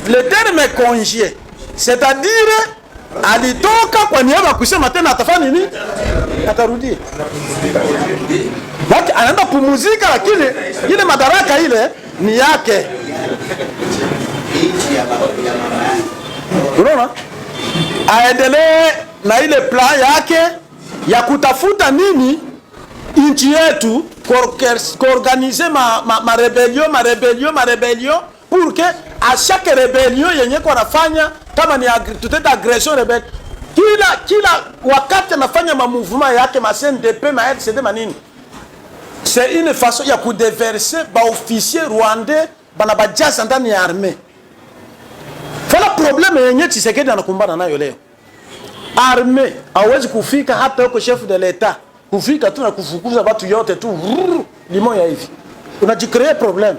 le terme congé, c'est-à-dire alitoka kwa niaba kusema tena atafanya nini? Atarudi. Baki anaenda pumzika, lakini ile madaraka ile ni yake. Unaona? Aendelee na ile plan yake ya kutafuta nini nchi yetu, organiser ma rébellion pour que à chaque rébellion yenye kwa nafanya kama ni tuteta agression rebelle, kila wakati anafanya ma mouvement yake ma CNDP ma RCD manini, c'est une façon ya kudeverser ba officier rwandais bana bajaza ndani ya armée. Fala problème yenye Tshisekedi anakumbana nayo leo. Armée hawezi kufika hata huko chef de l'etat, kufika tu na kufukuza watu yote tu limo ya hivi, unajicreate problem.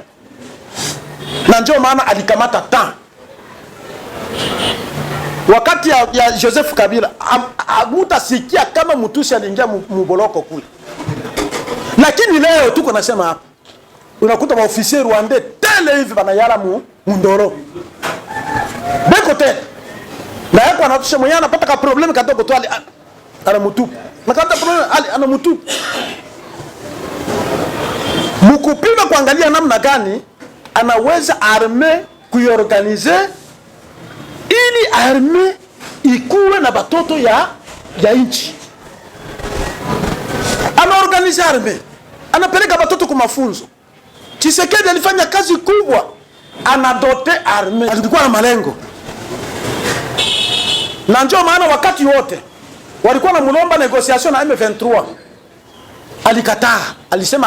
Na ndio maana alikamata temps wakati ya Joseph Kabila, hamutasikia kama Mutusi aliingia muboloko kule. Lakini leo tuko nasema hapa, unakuta maofisier rwandais tele hivi banayala mundoro beko tele, na yako anatusha mwenye anapata ka problem kadogo tu anamutupa, na kata problem anamutupa. Mukupima kuangalia namna gani anaweza arme kuiorganize ili arme ikuwe na batoto ya nchi. Anaorganize arme, anapeleka batoto kwa mafunzo. Tshisekedi alifanya kazi kubwa, anadote arme, alikuwa na malengo. Na ndio maana wakati wote walikuwa na mulomba negotiation na M23. Alikataa, alisema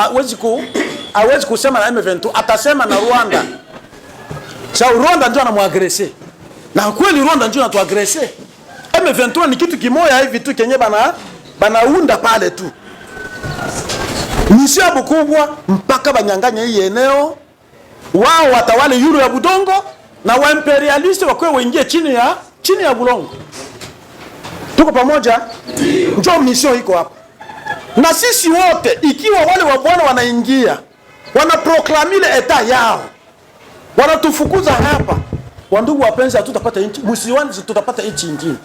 hawezi kusema na M23, atasema na Rwanda. Sasa Rwanda ndio anamuagrese. Na kweli Rwanda ndio anatuagrese. M23 ni kitu kimoja hivi tu kenye banaunda pale tu. Misiabu kubwa mpaka banyanganya hii eneo, wao watawale yuro ya budongo na wa imperialiste wakwe waingie chini ya bulongo. Tuko pamoja? Njoo mission iko hapa. Na sisi wote ikiwa wale wa bwana wanaingia, wanaproklamile eta yao, wanatufukuza hapa, wandugu wapenzi, hatutapata nchi, msiwani tutapata nchi nyingine.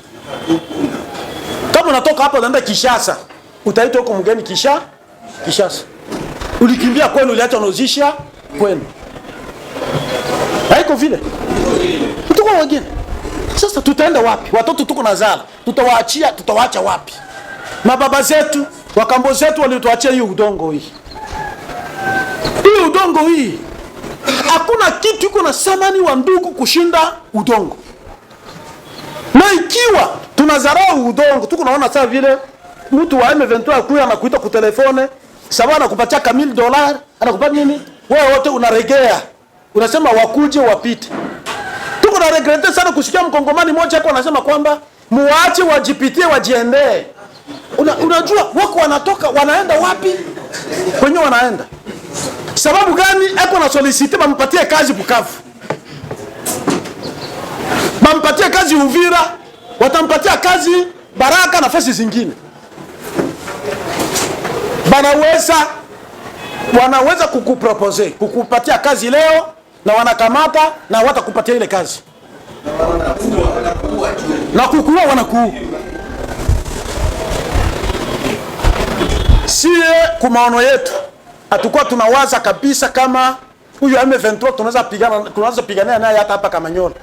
Kama unatoka hapa unaenda Kishasa, utaitwa huko mgeni Kishasa. Ulikimbia kwenu, uliacha unozisha kwenu. Haiko vile. Tuko wengine. Sasa tutaenda wapi? Watoto tuko na zala. Tutawaacha wapi? Mababa zetu, wakambo zetu walituachia hii udongo hii. Hii udongo hii. Hakuna kitu iko na samani wa ndugu kushinda udongo. Na ikiwa tunazarau udongo, tuko naona sawa vile mtu wa M23 akuya anakuita kwa telefone, sababu anakupatia $1,000, anakupa nini? Wewe wote unaregea. Unasema wakuje wapite. Tuko na regrete sana kusikia mkongomani mmoja hapo anasema kwamba muache wajipitie wajiendee. Unajua wako wanatoka wanaenda wapi? Kwenye wanaenda. Sababu gani? Hapo na solicite bampatie kazi Bukavu. Bampatie kazi Uvira, watampatia kazi Baraka na fasi zingine. Wanaweza kukupropose, kukupatia kazi leo na wanakamata na watakupatia ile kazi. Na kukuua wanakuua. Sie kwa maono yetu atakuwa tunawaza kabisa kama huyu M23 tunaweza pigana naye hata hapa Kamanyola.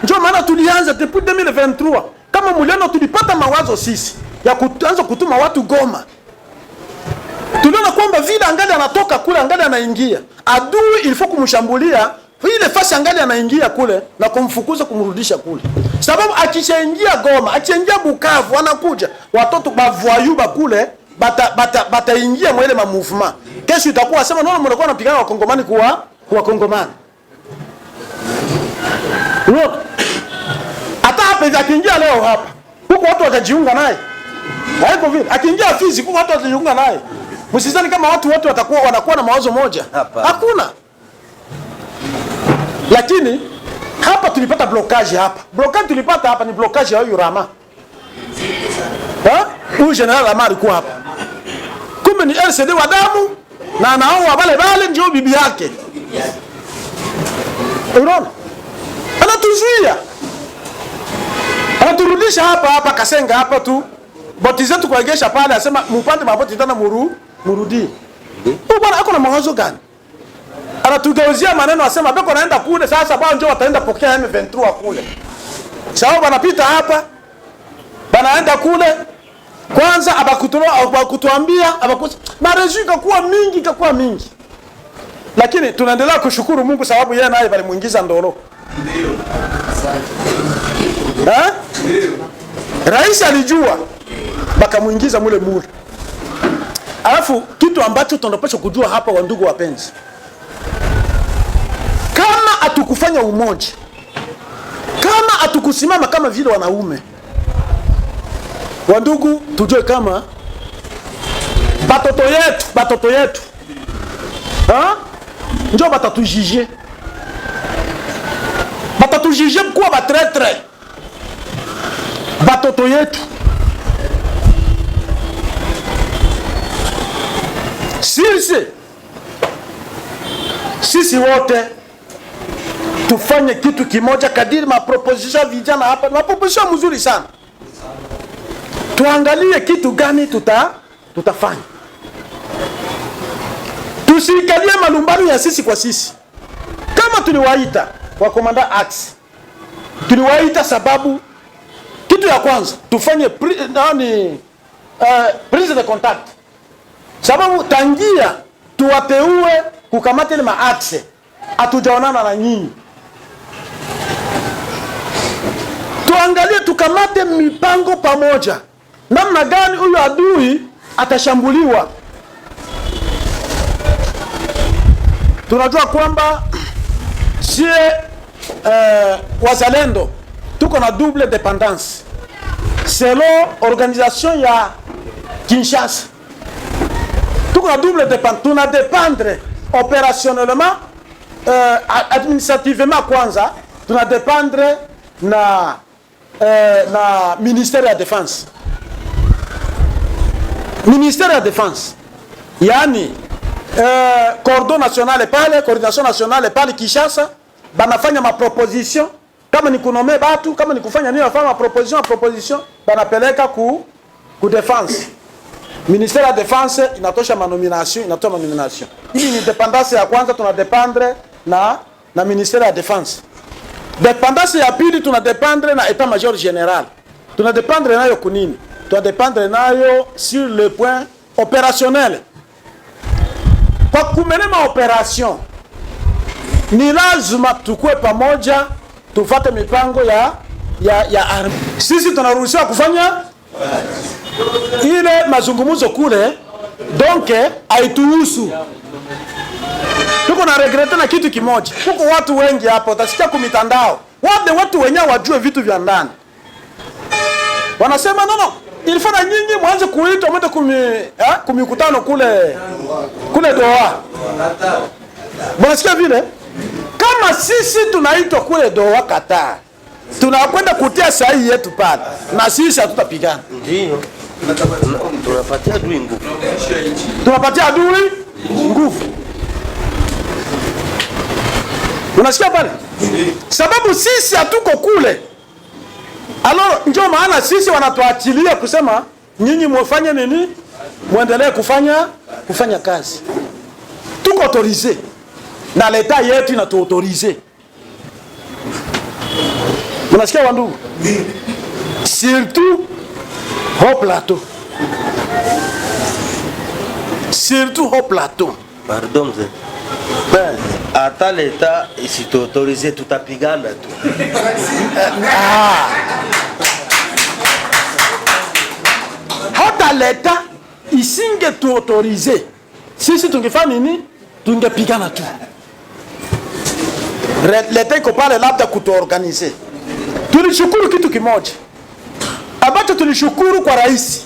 Ndio maana tulianza depuis 2023. Kama muliano tulipata mawazo sisi ya kuanza kutuma watu Goma. Tuliona kwamba vile angali anatoka kule angali anaingia. Adui ilifo kumshambulia ile fasi angali anaingia kule na kumfukuza kumrudisha kule. Sababu akishaingia Goma, akishaingia Bukavu anakuja watoto bavoyuba kule bataingia mwele ma movement. Kesho itakuwa sema naona mnakuwa napigana wakongomani kwa wakongomani. Look. Hata hapa akiingia leo hapa. Huko watu watajiunga naye. Haiko vile. Akiingia Fizi huko watu watajiunga naye. Msizani kama watu wote wanakuwa na mawazo moja. Hakuna. Lakini hapa tulipata blockage hapa. Blockage tulipata hapa ni blockage ya huyu Rama. Huyu General Rama alikuwa hapa. Kumbe ni LCD wa damu na anaoa wale ndio bibi yake. Unaona? Anatuzuia. Anaturudisha hapa Kasenga hapa tu. Boti zetu kuegesha pale asema mpande maboti tena murudi. Huyu bwana ako na mawazo gani? Anatugeuzia maneno asema beko naenda kule sasa bwana ndio wataenda pokea M23 kule. Sawa wanapita hapa. Banaenda kule. Kwanza abakutuambia marezu ikakuwa mingi. Lakini tunaendelea kushukuru Mungu sababu yeye naye balimuingiza ndoro. Ndio. Ndio. Rais alijua bakamuingiza mule. Alafu kitu ambacho tunapaswa kujua hapa wa ndugu wapenzi. Kama atukufanya umoja. Kama atukusimama kama vile wanaume. Wa ndugu tujue kama batoto yetu. Njoo batatujije. Batatujije kwa batretre. Batoto yetu. Sisi wote tufanye kitu kimoja kadiri maproposition vijana hapa. Maproposition mzuri sana. Tuangalie kitu gani tutafanya. Tusikalie malumbano ya sisi kwa sisi. Kama tuliwaita kwa komanda Axe. Tuliwaita sababu kitu ya kwanza tufanye prise de contact. Sababu tangia tuwateue kukamata ile maaxe hatujaonana na nyinyi. Tuangalie tukamate mipango pamoja. Namna gani huyu adui atashambuliwa. Tunajua kwamba wazalendo tuko na double dépendance. Selon organisation ya Kinshasa. Tuko na double dépendance. Tuna dépendre opérationnellement administrativement kwanza, tuna dépendre na ministère ya défense. Ministère ya défense. Yani coordination nationale pale Kinshasa banafanya maproposition kama ni kunome batu kama ni kufanya nini wafanya maproposition banapeleka ku défense. Ministère ya défense inatosha inatoa manomination. Hii ni dependance ya kwanza tunadependre na ministère ya défense. Dependance ya pili tunadependre na état major général. Tunadependre nayo kunini? Tunadependre nayo sur le point opérationnel. Kwa kumenema operation ni lazima tukue pamoja, tufate mipango ya army. Sisi tunaruhusiwa kufanya ile mazungumzo kule, donc haituhusu. Tuko na regrete na kitu kimoja. Kuko watu wengi hapo, utasikia kwa mitandao, watu wenyewe wajue vitu vya ndani. Wanasema no, ilifanya nyinyi mwanze kuitwa mwende kumikutano kule Doha. Mnasikia vile? Kama sisi tunaitwa kule Doha Qatar, tunakwenda kutia sahihi yetu pale, na sisi hatutapigana. Ndio. Tunapatia adui nguvu. Tunapatia adui nguvu. Unasikia pale? Sababu sisi hatuko kule. Alors ndio maana sisi wanatuachilia kusema nyinyi mwafanye nini? Muendelee kufanya kazi. Tuko autorisé. Na leta yetu inatuautorize. Unasikia wandugu? Surtout au plateau. Surtout au plateau. Pardon mzee. Hata leta isituautorize tutapigana tu. Hata leta isinge tuautorize, sisi tungefanya nini? Tungepigana tu. Leta iko pale labda kutuorganize. Tulishukuru kitu kimoja ambacho tulishukuru kwa rais,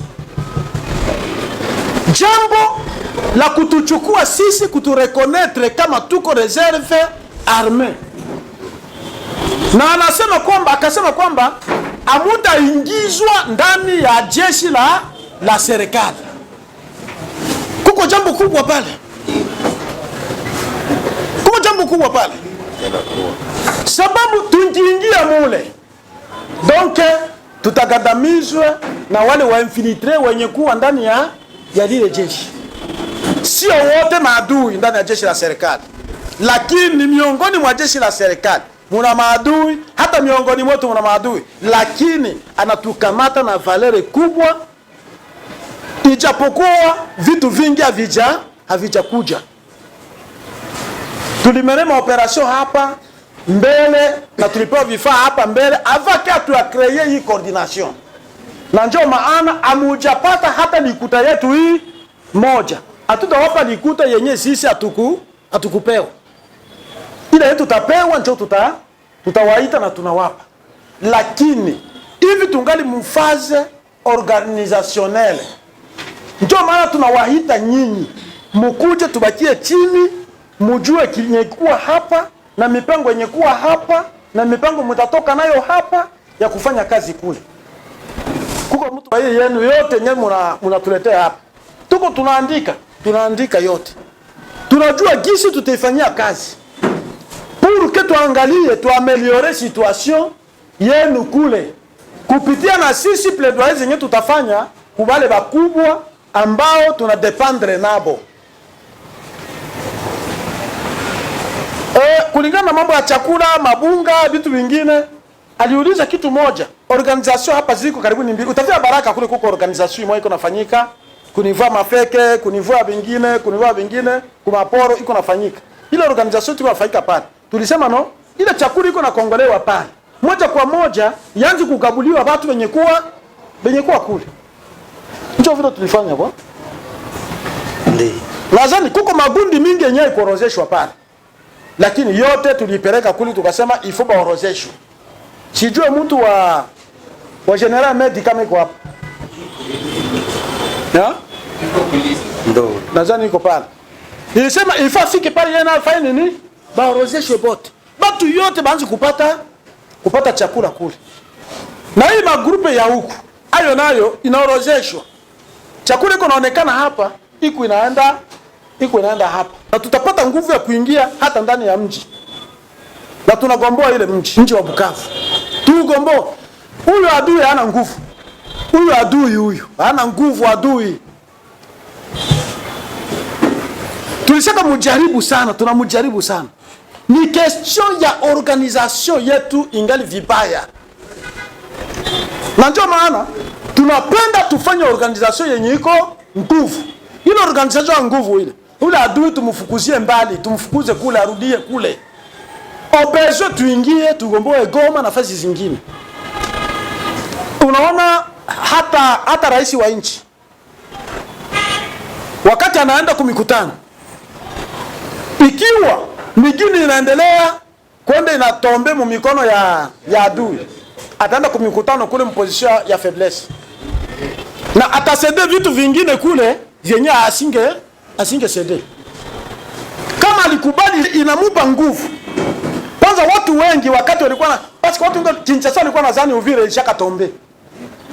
jambo la kutuchukua sisi, kuturekonetre kama tuko reserve armée. Na akasema kwamba amutaingizwa ndani ya jeshi la serikali. Kuko jambo kubwa pale. Sababu tungiingia mule, donc tutagadamizwe na wale wa infiltre wenye kuwa ndani ya lile jeshi. Sio wote maadui ndani ya jeshi la serikali, lakini miongoni mwa jeshi la serikali muna maadui, hata miongoni mwetu muna maadui, lakini anatukamata na valere kubwa, ijapokuwa vitu vingi havijakuja. Tulimerema operation hapa mbele na tulipewa vifaa hapa mbele avaka tu akreye hii coordination. Na njoo maana amujapata hata likuta yetu hii moja. Hatutawapa likuta yenye sisi hatukupewa. Ile yetu tutapewa, njoo tutawaita na tunawapa. Lakini hivi tungali mfaze organisationnelle. Njoo maana tunawaita nyinyi mukuje tubakie chini, mujue kinyekuwa hapa na mipango yenye kuwa hapa na mipango mtatoka nayo hapa ya kufanya kazi kule. Kuko mtu wa yenu yote nyenye mnatuletea hapa. Tuko tunaandika yote. Tunajua gisi tutaifanyia kazi. Pour que tuangalie, tuameliore situation yenu kule. Kupitia na sisi plaidoyer zenye tutafanya kubale bakubwa ambao tunadependre nabo. Kulingana na mambo ya chakula, mabunga, vitu vingine, aliuliza kitu moja. Organisation hapa ziko karibu ni mbili. Utafia Baraka kule kuko organisation moja iko nafanyika, kunivua mafeke, kunivua vingine, kumaporo iko nafanyika. Ile organisation iko nafanyika pale. Tulisema no, ile chakula iko na kongolewa pale. Moja kwa moja yanzi kukabuliwa watu wenye kuwa kule. Ndio vile tulifanya kwa. Ndiyo. Lazani kuko magundi mingi yenyewe kuorozeshwa pale. Lakini yote tulipeleka kuli tukasema ifo baorozeshwe. Sijue mtu wa General Medi kama iko hapa. Ya? Ndo. Lazani iko pale. Nilisema ifo afike pale yeye afanye nini? Baorozeshwe bote. Batu yote baanze kupata chakula kule. Na hii magrupe ya huku, ayo nayo inaorozeshwa. Chakula iko naonekana hapa, iko inaenda hapa. Na tutapata nguvu ya kuingia hata ndani ya mji. Na tunagomboa ile mji wa Bukavu. Tugomboa. Huyu adui hana nguvu. Huyu hana nguvu adui. Tulishaka tunamujaribu sana. Ni question ya organisation yetu ingali vibaya. Na ndio maana tunapenda tufanye organisation yenye iko nguvu. Ile organisation ya nguvu ile. Ule adui tumfukuzie mbali, tumfukuze kule, arudie kule. Obezo tuingie tugomboe Goma na nafasi zingine. Unaona hata rais wa nchi wakati anaenda kumikutano, ikiwa migini inaendelea kwenda inatombe mu mikono ya adui, ataenda kumikutano kule mposition ya faiblesse, na atasede vitu vingine kule vyenye asinge sede. Kama alikubali inamupa nguvu. Kwanza watu wengi wakati walikuwa na basi watu wengi Kinshasa walikuwa nadhani Uvira ilishakatombe.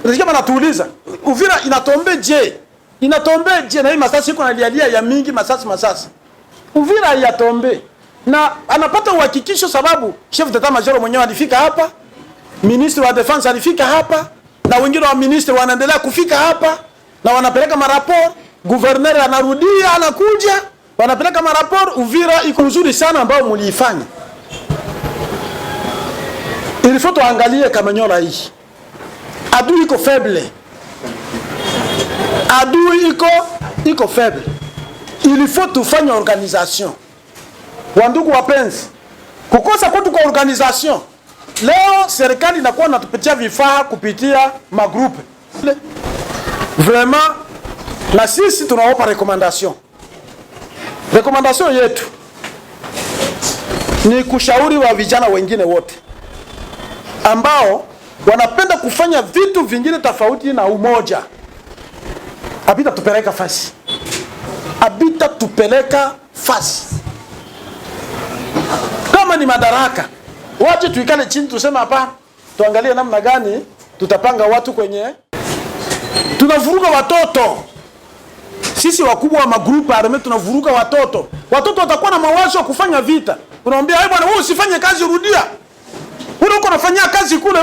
Ndio kama natuuliza, Uvira inatombe je? Inatombe je? Na hii masasi iko nalialia ya mingi masasi. Uvira yatombe. Na anapata uhakikisho sababu chef d'etat major mwenyewe alifika hapa, ministre wa defense alifika hapa, na wengine wa ministre wanaendelea kufika hapa na wanapeleka maraport, gouverneur anarudia anakuja, wanapeleka maraport. Uvira iko nzuri sana ambao mliifanya. Il faut tuangalie Kamanyola hii. Adui iko faible. Adui iko faible. Il faut tufanye organisation. Wandugu wapenzi, kukosa kwetu kwa organisation. Leo serikali inakuwa natupatia vifaa kupitia magrupe. Vraiment na sisi tunaopa recommandation. Recommandation yetu ni kushauri wa vijana wengine wote ambao wanapenda kufanya vitu vingine tofauti na umoja. Abita tupeleka fasi. Kama ni madaraka, waje tuikale chini tuseme hapa, tuangalie namna gani tutapanga watu kwenye tunavuruga watoto. Sisi wakubwa wa magrupu arme tunavuruga watoto. Watoto watakuwa na mawazo kufanya vita. Unamwambia wewe bwana, wewe usifanye kazi, rudia. Ule uko unafanyia kazi kule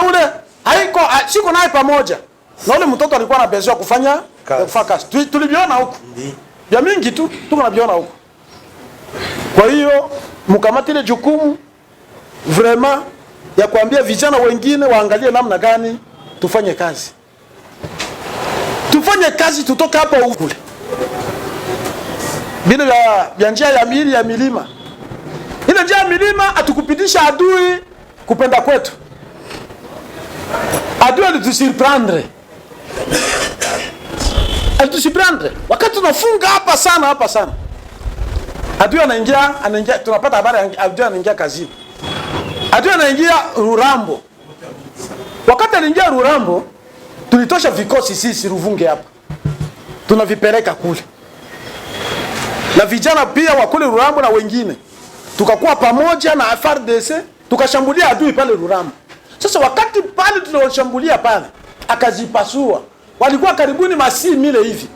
haiko siko naye pamoja. Na ule mtoto alikuwa na besoin kufanya kazi. Tuliviona huko. Ya mingi tu tuko naviona huko. Kwa hiyo mkamati ile jukumu vraiment ya kuambia vijana wengine waangalie namna gani tufanye kazi. Tufanye kazi tutoka hapa huko. Bila ya njia ya milima. Ile njia ya milima atukupitisha adui kupenda kwetu. Adui alitusurprendre. Wakati tunafunga hapa sana. Adui anaingia tunapata habari adui anaingia kazini. Adui anaingia Rurambo. Wakati anaingia Rurambo, tulitosha vikosi sisi Ruvunge hapa. Tunavipeleka kule. Na vijana pia wa kule Rurambo na wengine. Tukakuwa pamoja na FARDC, tukashambulia adui pale Rurambo. Sasa wakati pale tunashambulia pale, akazipasua. Walikuwa karibuni mile hivi.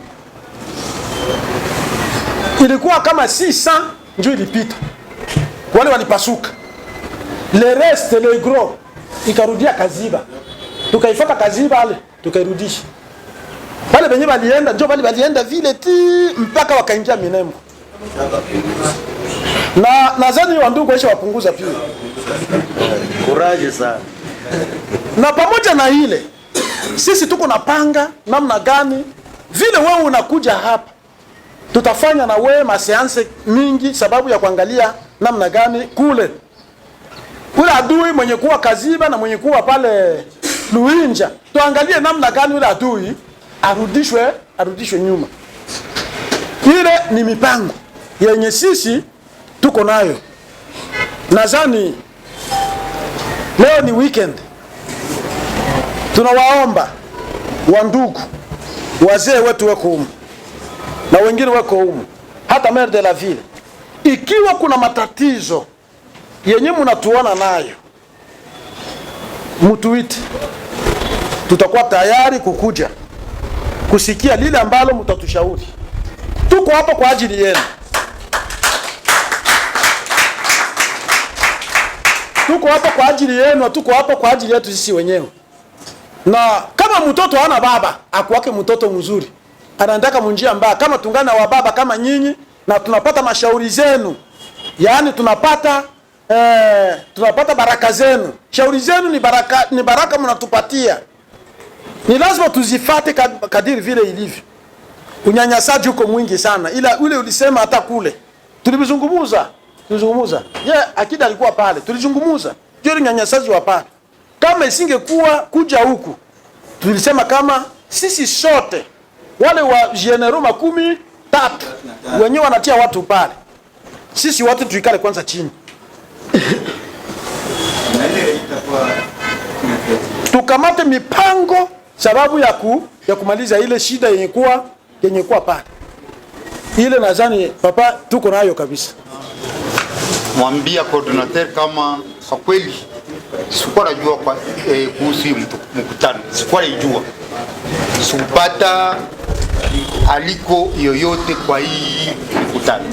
Ilikuwa kama 600 njoo ilipita. Wale walipasuka. Le reste le gros ikarudia Kaziba. Tukaifuata Kaziba ale, tukairudisha. Wale wenyewe walienda, njoo wale walienda vile ti mpaka wakaingia Minembo. Na nadhani wandugu waisha wapunguza pia. Courage sana. Na pamoja na ile, sisi tuko napanga namna gani vile wewe unakuja hapa. Tutafanya na wewe maseanse mingi sababu ya kuangalia namna gani kule adui mwenye kuwa Kaziba na mwenye kuwa pale Luinja. Tuangalie namna gani yule adui arudishwe nyuma. Ile ni mipango yenye sisi tuko nayo. Nadhani leo ni weekend. Tunawaomba wandugu, wazee wetu wako humu na wengine wako humu, hata maire de la ville. Ikiwa kuna matatizo yenye mnatuona nayo, mtuite. Tutakuwa tayari kukuja kusikia lile ambalo mtatushauri. Tuko hapa kwa ajili yenu. Tuko hapa kwa ajili yenu, tuko hapa kwa ajili yetu sisi wenyewe. Na kama mtoto hana baba, akuwake mtoto mzuri. Anaendaka munjia mbaya. Kama tungana wa baba kama nyinyi na tunapata mashauri zenu. Yaani tunapata baraka zenu. Shauri zenu ni baraka mnatupatia. Ni lazima tuzifate kadiri vile ilivyo. Unyanyasaji uko mwingi sana. Ila ule ulisema hata kule. Tulibizungumuza. tulizungumza. Akida alikuwa pale, tulizungumza. Jori nyanyasaji wa pale. Kama isingekuwa kuja huku, tulisema kama sisi sote wale wa general 13 wenyewe wanatia watu pale, sisi wote tuikale kwanza chini tukamate mipango sababu ya kumaliza ile shida yenye kuwa pale. Ile nadhani papa tuko nayo kabisa. Mwambia coordinateur kama kwa kweli sikuwa najua kwa kuhusu mkutano, sikuwa najua, sikupata aliko yoyote kwa hii mkutano.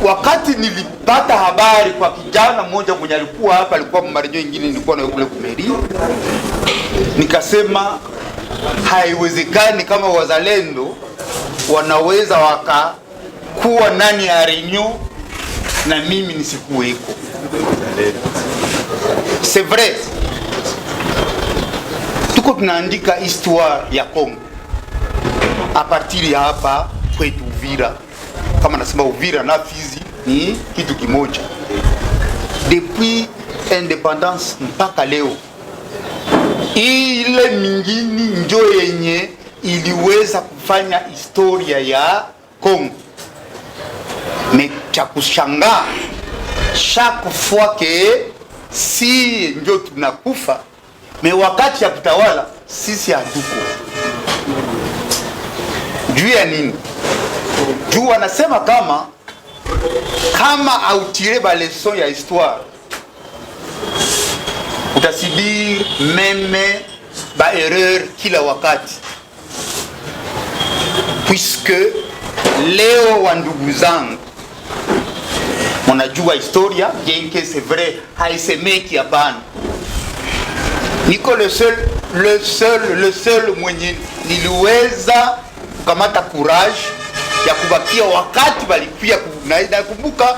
Wakati nilipata habari kwa kijana mmoja mwenye alikuwa hapa, alikuwa mmarejo ingine, nilikuwa na kule kumeri, nikasema haiwezekani kama wazalendo wanaweza wakakuwa nani ya renyo na mimi nisikuweko. C'est vrai, tuko tunaandika histoire ya Kongo a partir ya hapa kwetu Uvira. Kama nasema Uvira na Fizi ni kitu kimoja. Depuis independance mpaka leo, ile mingini njo yenye iliweza kufanya historia ya Kongo. Cha kushangaa, chaque fois que si njo tunakufa, wakati ya kutawala sisi hatuko. Juu ya nini? Juu wanasema kama autire ba leçon ya histoire, utasibiri meme ba erreur kila wakati. Puisque leo wa ndugu zangu, mnajua historia, jenke c'est vrai, haisemeki hapana. Niko le seul mwenye niliweza kukamata courage ya kubakia wakati balikuya nakumbuka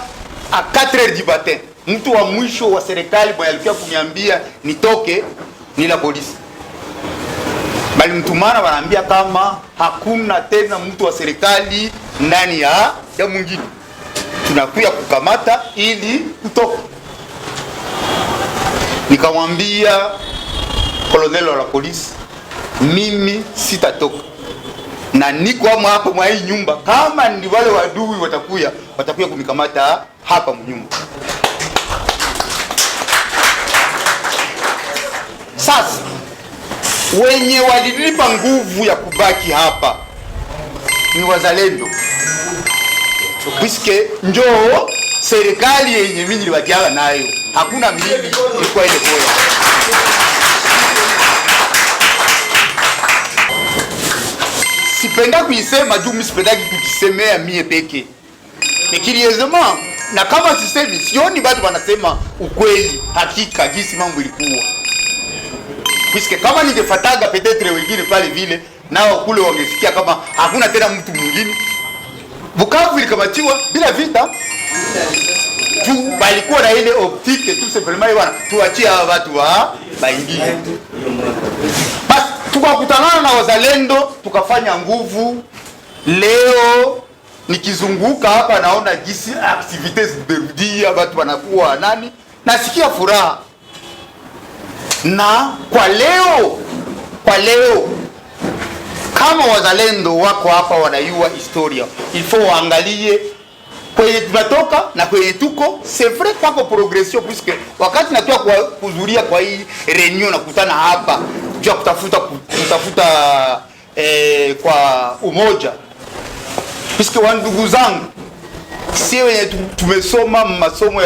a 4h du matin. Mtu wa mwisho wa serikali mwenye alikuwa kuniambia nitoke ni la polisi. Bali mtumana wanaambia kama hakuna tena mtu wa serikali ndani ya mwingine, tunakuya kukamata ili kutoka. Nikamwambia colonel wa la polisi, mimi sitatoka na niko hapa mwa hii nyumba. Kama ni wale wadui watakuya kumikamata hapa mnyumba. Sasa wenye walilipa nguvu ya kubaki hapa ni wazalendo, puisque njoo serikali yenye mimi niliwajiaga nayo, hakuna mimi ilikuwa ile boya. Sipenda kuisema juu mimi sipendaki kujisemea mie peke. Nikiliezema na kama sisemi, sioni watu wanasema ukweli, hakika jinsi mambo ilikuwa. Puisque kama ningefataga petetre wengine pale vile, nao kule wangesikia kama hakuna tena mtu mwingine. Bukavu ilikamatiwa bila vita. Juu balikuwa na ile optique tout simplement bwana, tuachie hawa watu wa baingine. Basi tukakutana na wazalendo, tukafanya nguvu. Leo nikizunguka hapa naona jinsi activities zimerudia, watu wanakuwa nani, nasikia furaha. Na kwa leo kama wazalendo wako hapa wanayua historia, il faut waangalie kwenye tunatoka na kwenye tuko. C'est vrai kwako progression, puisque wakati natua kuzuria kwa hii reunion na kutana hapa jua kutafuta kwa umoja, puisque wandugu zangu si wenye tumesoma masomo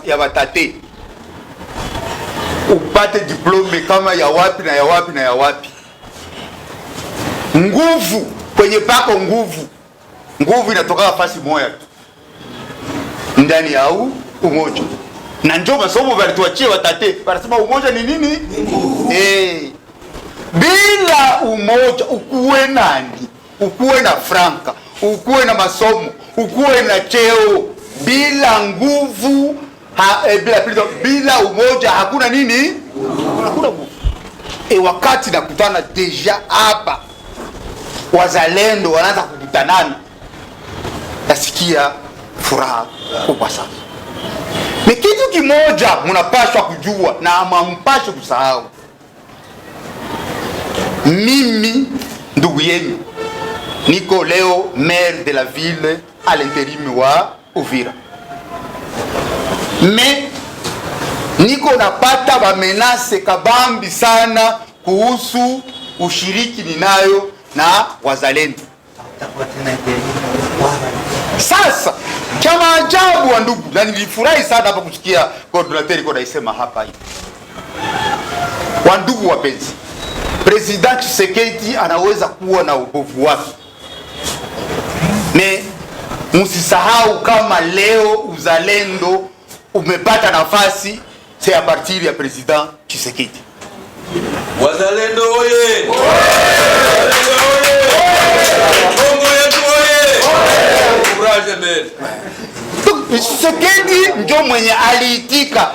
ya watate upate diplome kama ya wapi na ya wapi na ya wapi. Nguvu kwenye pako nguvu inatoka nafasi moja tu, ndani ya umoja. Na ndio masomo walituachie watate, wanasema umoja ni nini? Bila umoja ukuwe nani, ukuwe na franka, ukuwe na masomo, ukuwe na cheo, bila nguvu bila umoja hakuna nini? Hakuna nguvu. Wakati nakutana deja hapa wazalendo wanaanza kukutanana, nasikia furaha kubwa sana. Ni kitu kimoja mnapaswa kujua na mampashe kusahau. Mimi ndugu yenu niko leo maire de la ville à l'intérim wa Uvira. Me niko napata bamenase kabambi sana kuhusu ushiriki ninayo na wazalendo. Sasa cha maajabu wa ndugu, na nilifurahi sana hapa kusikia coordinateur iko naisema hapa hivi. Wa ndugu wapenzi, President Tshisekedi anaweza kuwa na ubovu wake. Ne msisahau kama leo uzalendo umepata nafasi c'est à partir ya President Tshisekedi. Wazalendo oye! Wazalendo oye! Kongo yetu oye! Courage mbele. Tshisekedi ndio mwenye aliitika,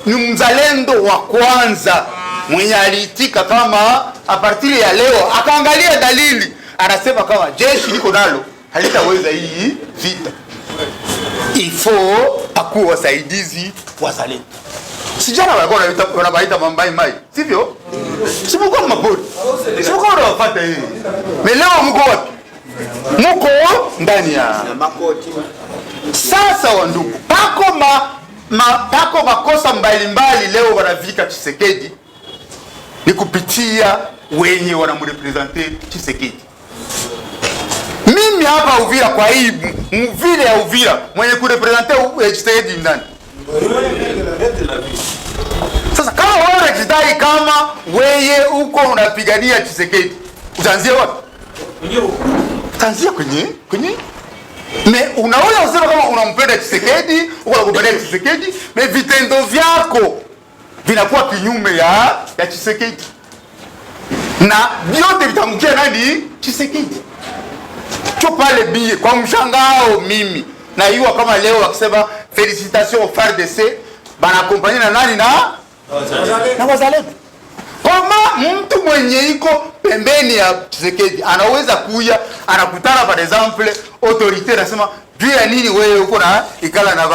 ni mzalendo wa kwanza mwenye aliitika kama a partir ya leo akaangalia dalili, anasema kama jeshi liko nalo halitaweza hii vita, ifo akuwe wasaidizi wazalendo. Sijana walikuwa wanabaita mambai mai, sivyo? Simuko mapori, simuko wanawafata hii. Meleo mko wapi? Mko ndani ya makoti. Sasa wandugu, pako makosa mbalimbali leo wanavika Tshisekedi ni kupitia wenye wanamrepresente Tshisekedi. Mimi hapa Uvira kwa hii vile ya Uvira mwenye kurepresente Tshisekedi ndani. Sasa kama wewe unajidai kama wewe uko unapigania Tshisekedi, utaanzia wapi? Utaanzia kwenye me unaweza kusema kama unampenda Tshisekedi, uko unakubania Tshisekedi, me vitendo vyako vinakuwa kinyume ya Tshisekedi. Na vyote vitamkia nani? Tshisekedi. Cho pale bie kwa mshangao mimi na hiyo kama leo wakisema félicitations au FARDC bana accompagner na nani na wazalendo. Kama mtu mwenye iko pembeni ya Tshisekedi anaweza kuja anakutana par exemple autorité nasema juu ya nini wewe uko na ikala na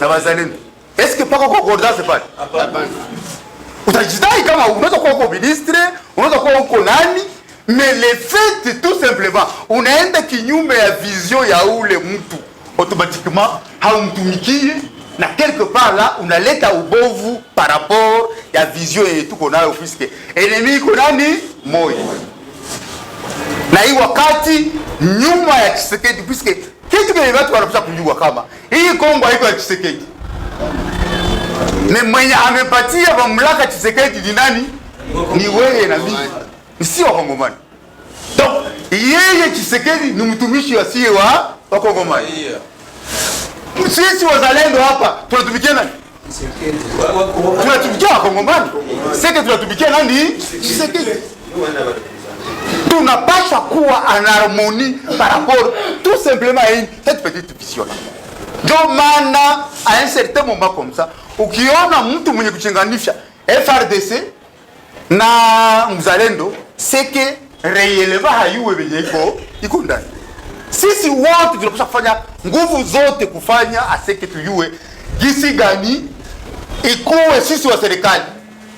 wazalendo? Est-ce que pako concordance pale? Hapana. Utajidai kama unaweza kuwa uko ministre, unaweza kuwa uko nani, mais le fait tout simplement unaenda kinyume ya vision ya ule mtu, automatiquement haumtumikie na quelque part là unaleta ubovu par rapport ya vision yetu konayo, puisque ennemi iko nani moyo. Na hii wakati nyuma ya Tshisekedi, puisque kitu kile watu wanapaswa kujua kama hii Kongo haiko ya Tshisekedi. Na mwenye amepatia mamlaka Tshisekedi ni nani? Ni wewe na mimi. Ni si wa Kongomani. Donc yeye Tshisekedi ni mtumishi asiye wa Kongomani. Sisi wazalendo hapa tunatumikia nani? Tunatumikia wa Kongomani. Sisi tunatumikia nani? Tshisekedi. Tunapaswa kuwa en harmonie par rapport tout simplement à cette petite vision là. Ndio maana à un certain moment comme ça ukiona mtu mwenye kuchanganisha FRDC na mzalendo seke réellement hayuwe benye iko ndani. Sisi wote tunapaswa kufanya nguvu zote kufanya aseke tuyue gisi gani ikuwe sisi wa serikali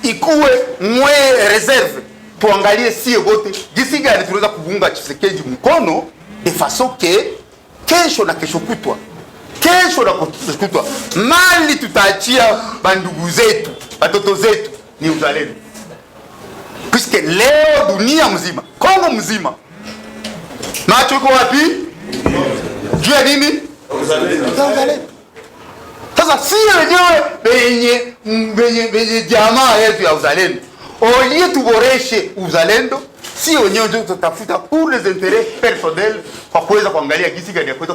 ikuwe mwe reserve, tuangalie sie wote gisi gani tunaweza kuunga Tshisekedi mkono de façon que kesho na kesho kutwa mali tutaachia bandugu zetu, watoto zetu ni uzalendo. Puisque leo dunia mzima, Kongo mzima, macho iko wapi? Juu ya nini? Uzalendo. Sasa si wenyewe benye jamaa yetu ya uzalendo, olie tuboreshe uzalendo, si wenyewe ndio tutafuta pour les intérêts personnels kwa kuweza kuangalia gisi gani ya kuweza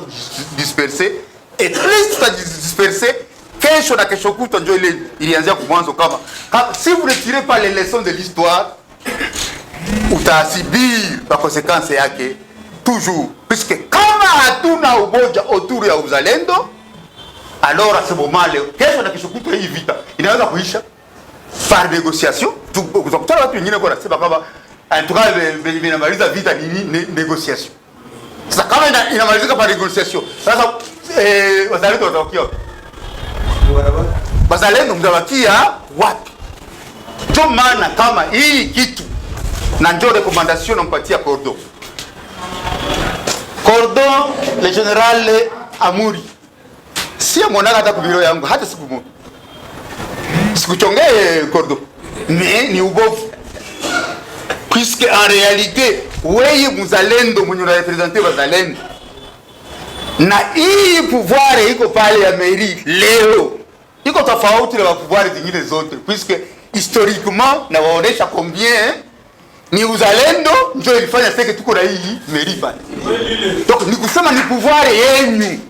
kudisperser. Et plus tutajidisperser, kesho na kesho kutwa ndio ile ilianzia kumwanzo kama si vous ne tirez pas les leçons de l'histoire, utaasibiri kwa konsekansi yake toujours. Puisque kama hatuna umoja autour ya uzalendo, alors à ce moment leo kesho na kesho kutwa hii vita inaweza kuisha par négociation. Tukutana watu wengine kwa nasema kama en tout cas inamaliza vita ni négociation. Sasa kama inamalizika par négociation, sasa wazalendo watabakia wapi? Wazalendo mtabakia wapi? Ndio maana kama hii kitu na ndio recommandation nampatia Cordon. Cordon le general Amuri. Si amonaka hata kubiro yangu hata siku moja. Sikuchongee Cordon. Mais ni ubovu. Puisque en réalité, weye mzalendo mwenye representer wazalendo. Na hii pouvoir iko pale ya mairie leo. Iko tofauti na pouvoir zingine zote. Puisque historiquement na waonesha combien ni uzalendo ndio ilifanya seke tuko na hii mairie pale. Donc ni kusema ni pouvoir yenu.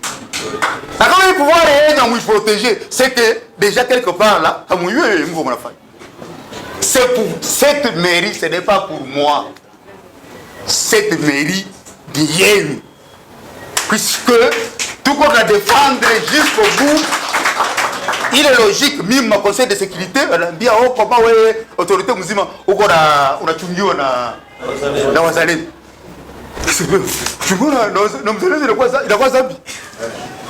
Na kama ni pouvoir yenu à vous protéger, c'est que déjà quelque part là, amuywe mko mnafanya. C'est pour cette mairie, ce n'est pas pour moi. Cette mairie bien. Puisque tout qu'on a défendre jusqu'au bout, il est logique, même ma conseil de sécurité, bien oh comment ouais autorité mzima uko na unachungiwa na wazalendo. Chunguna na mzalendo inakuwa zambi.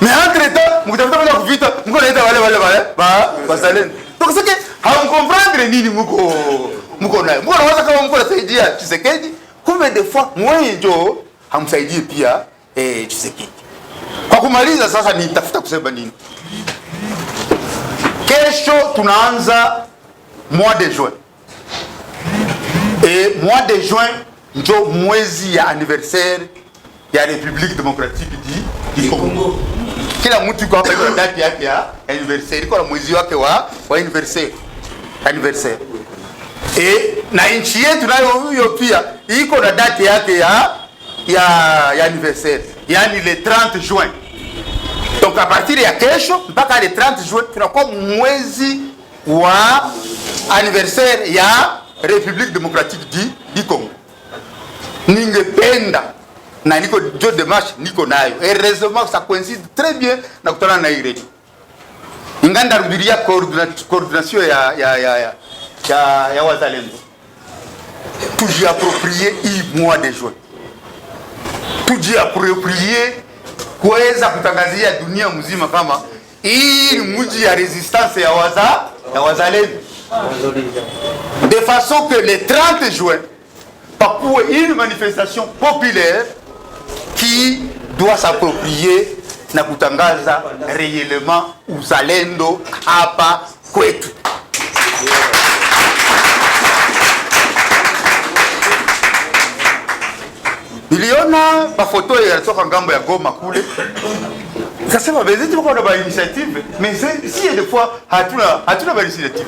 Mais entre temps, mkitafuta kwa kuvita, mko naita wale wazalendo. Donc c'est que hamcomprendre nini mko nayo. Mko nawaza kama mko nasaidia Tshisekedi, kumbe des fois mwenye ndio hamsaidii pia Tshisekedi. Kwa kumaliza sasa nitafuta kusema nini? Kesho tunaanza mois de juin. Et mois de juin ndio mwezi ya anniversaire ya République démocratique du Congo. Kila mtu kwa hapa date yake ya anniversaire, kwa mwezi wake wa anniversaire. Na nchi yetu nayo hiyo pia iko na date yake ya anniversaire, yani le 30 juin. Donc à partir ya kesho mpaka le 30 juin tunakuwa mwezi wa anniversaire ya République démocratique du Congo. Ningependa na niko jo démarche niko nayo. Heureusement ça coïncide très bien na kutana na ile. Inganda rudiria coordination ya wazalendo. Tuji approprier hii mois de juin. Tuji approprier kuweza kutangazia dunia mzima kama hii ni mji ya resistance ya wazalendo. De façon que le 30 juin pour une manifestation populaire qui doit s'approprier na kutangaza réellement uzalendo hapa kwetu. Niliona mafoto yalitoka ngambo ya Goma kule. Nikasema bezeti wako na ba initiative, mais si des fois hatuna ba initiative.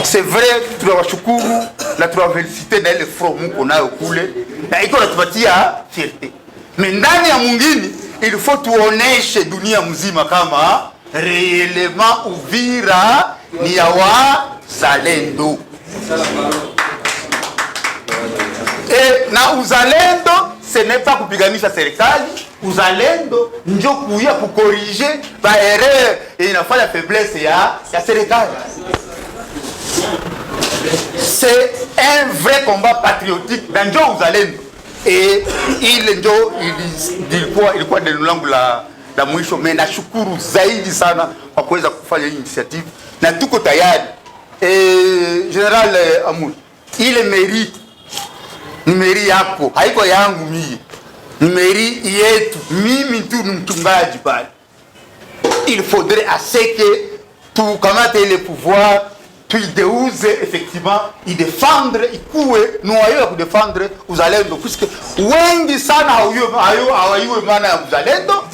C'est vrai, tunawashukuru na tunawafelicite na ile front mko nayo kule. Na iko natupatia fierté. Mais ndani ya mwingine il faut tuoneshe dunia mzima kama réellement Uvira ni ya wazalendo. Na uzalendo ce n'est pas kupiganisha serikali, uzalendo ndio kuya kukorriger ba erreur inafanya faiblesse ya serikali. C'est un vrai combat patriotique dans ndio uzalendo. Et ile ndio ilikuwa neno langu la mwisho. Mimi nashukuru zaidi sana kwa kuweza kufanya hii initiative na tuko tayari. General Amuri, ile mairie ni mairie yako, haiko yangu mimi. Ni mairie yetu. Mimi tu ni mchungaji pale. Il faudrait assez que tu kamate le pouvoir, tu ideuze effectivement, i défendre, ikuwe noyo ya kudefendre uzalendo, puisque wengi sana hawaiwe maana ya uzalendo.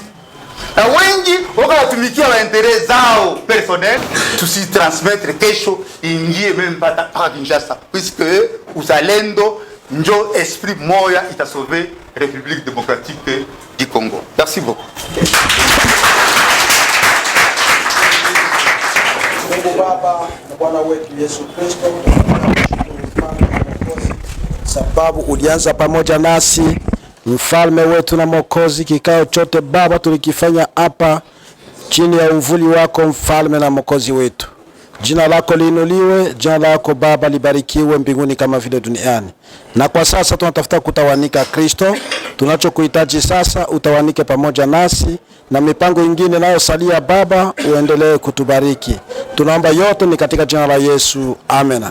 Na wengi wakatumikia wa intérêt zao personnel, tusitransmettre kesho ingie même pata Kinshasa, puisque uzalendo njo esprit moya itasauver République démocratique du Congo. Merci beaucoup. Mungu Baba na Bwana wetu Yesu Kristo, sababu ulianza pamoja nasi, mfalme wetu na Mwokozi. Kikao chote Baba tulikifanya hapa chini ya uvuli wako, mfalme na Mwokozi wetu. Jina lako liinuliwe, jina lako Baba libarikiwe mbinguni kama vile duniani. Na kwa sasa tunatafuta kutawanika Kristo. Tunachokuhitaji sasa utawanike pamoja nasi, na mipango ingine nayo salia Baba uendelee kutubariki. Tunaomba yote ni katika jina la Yesu. Amen.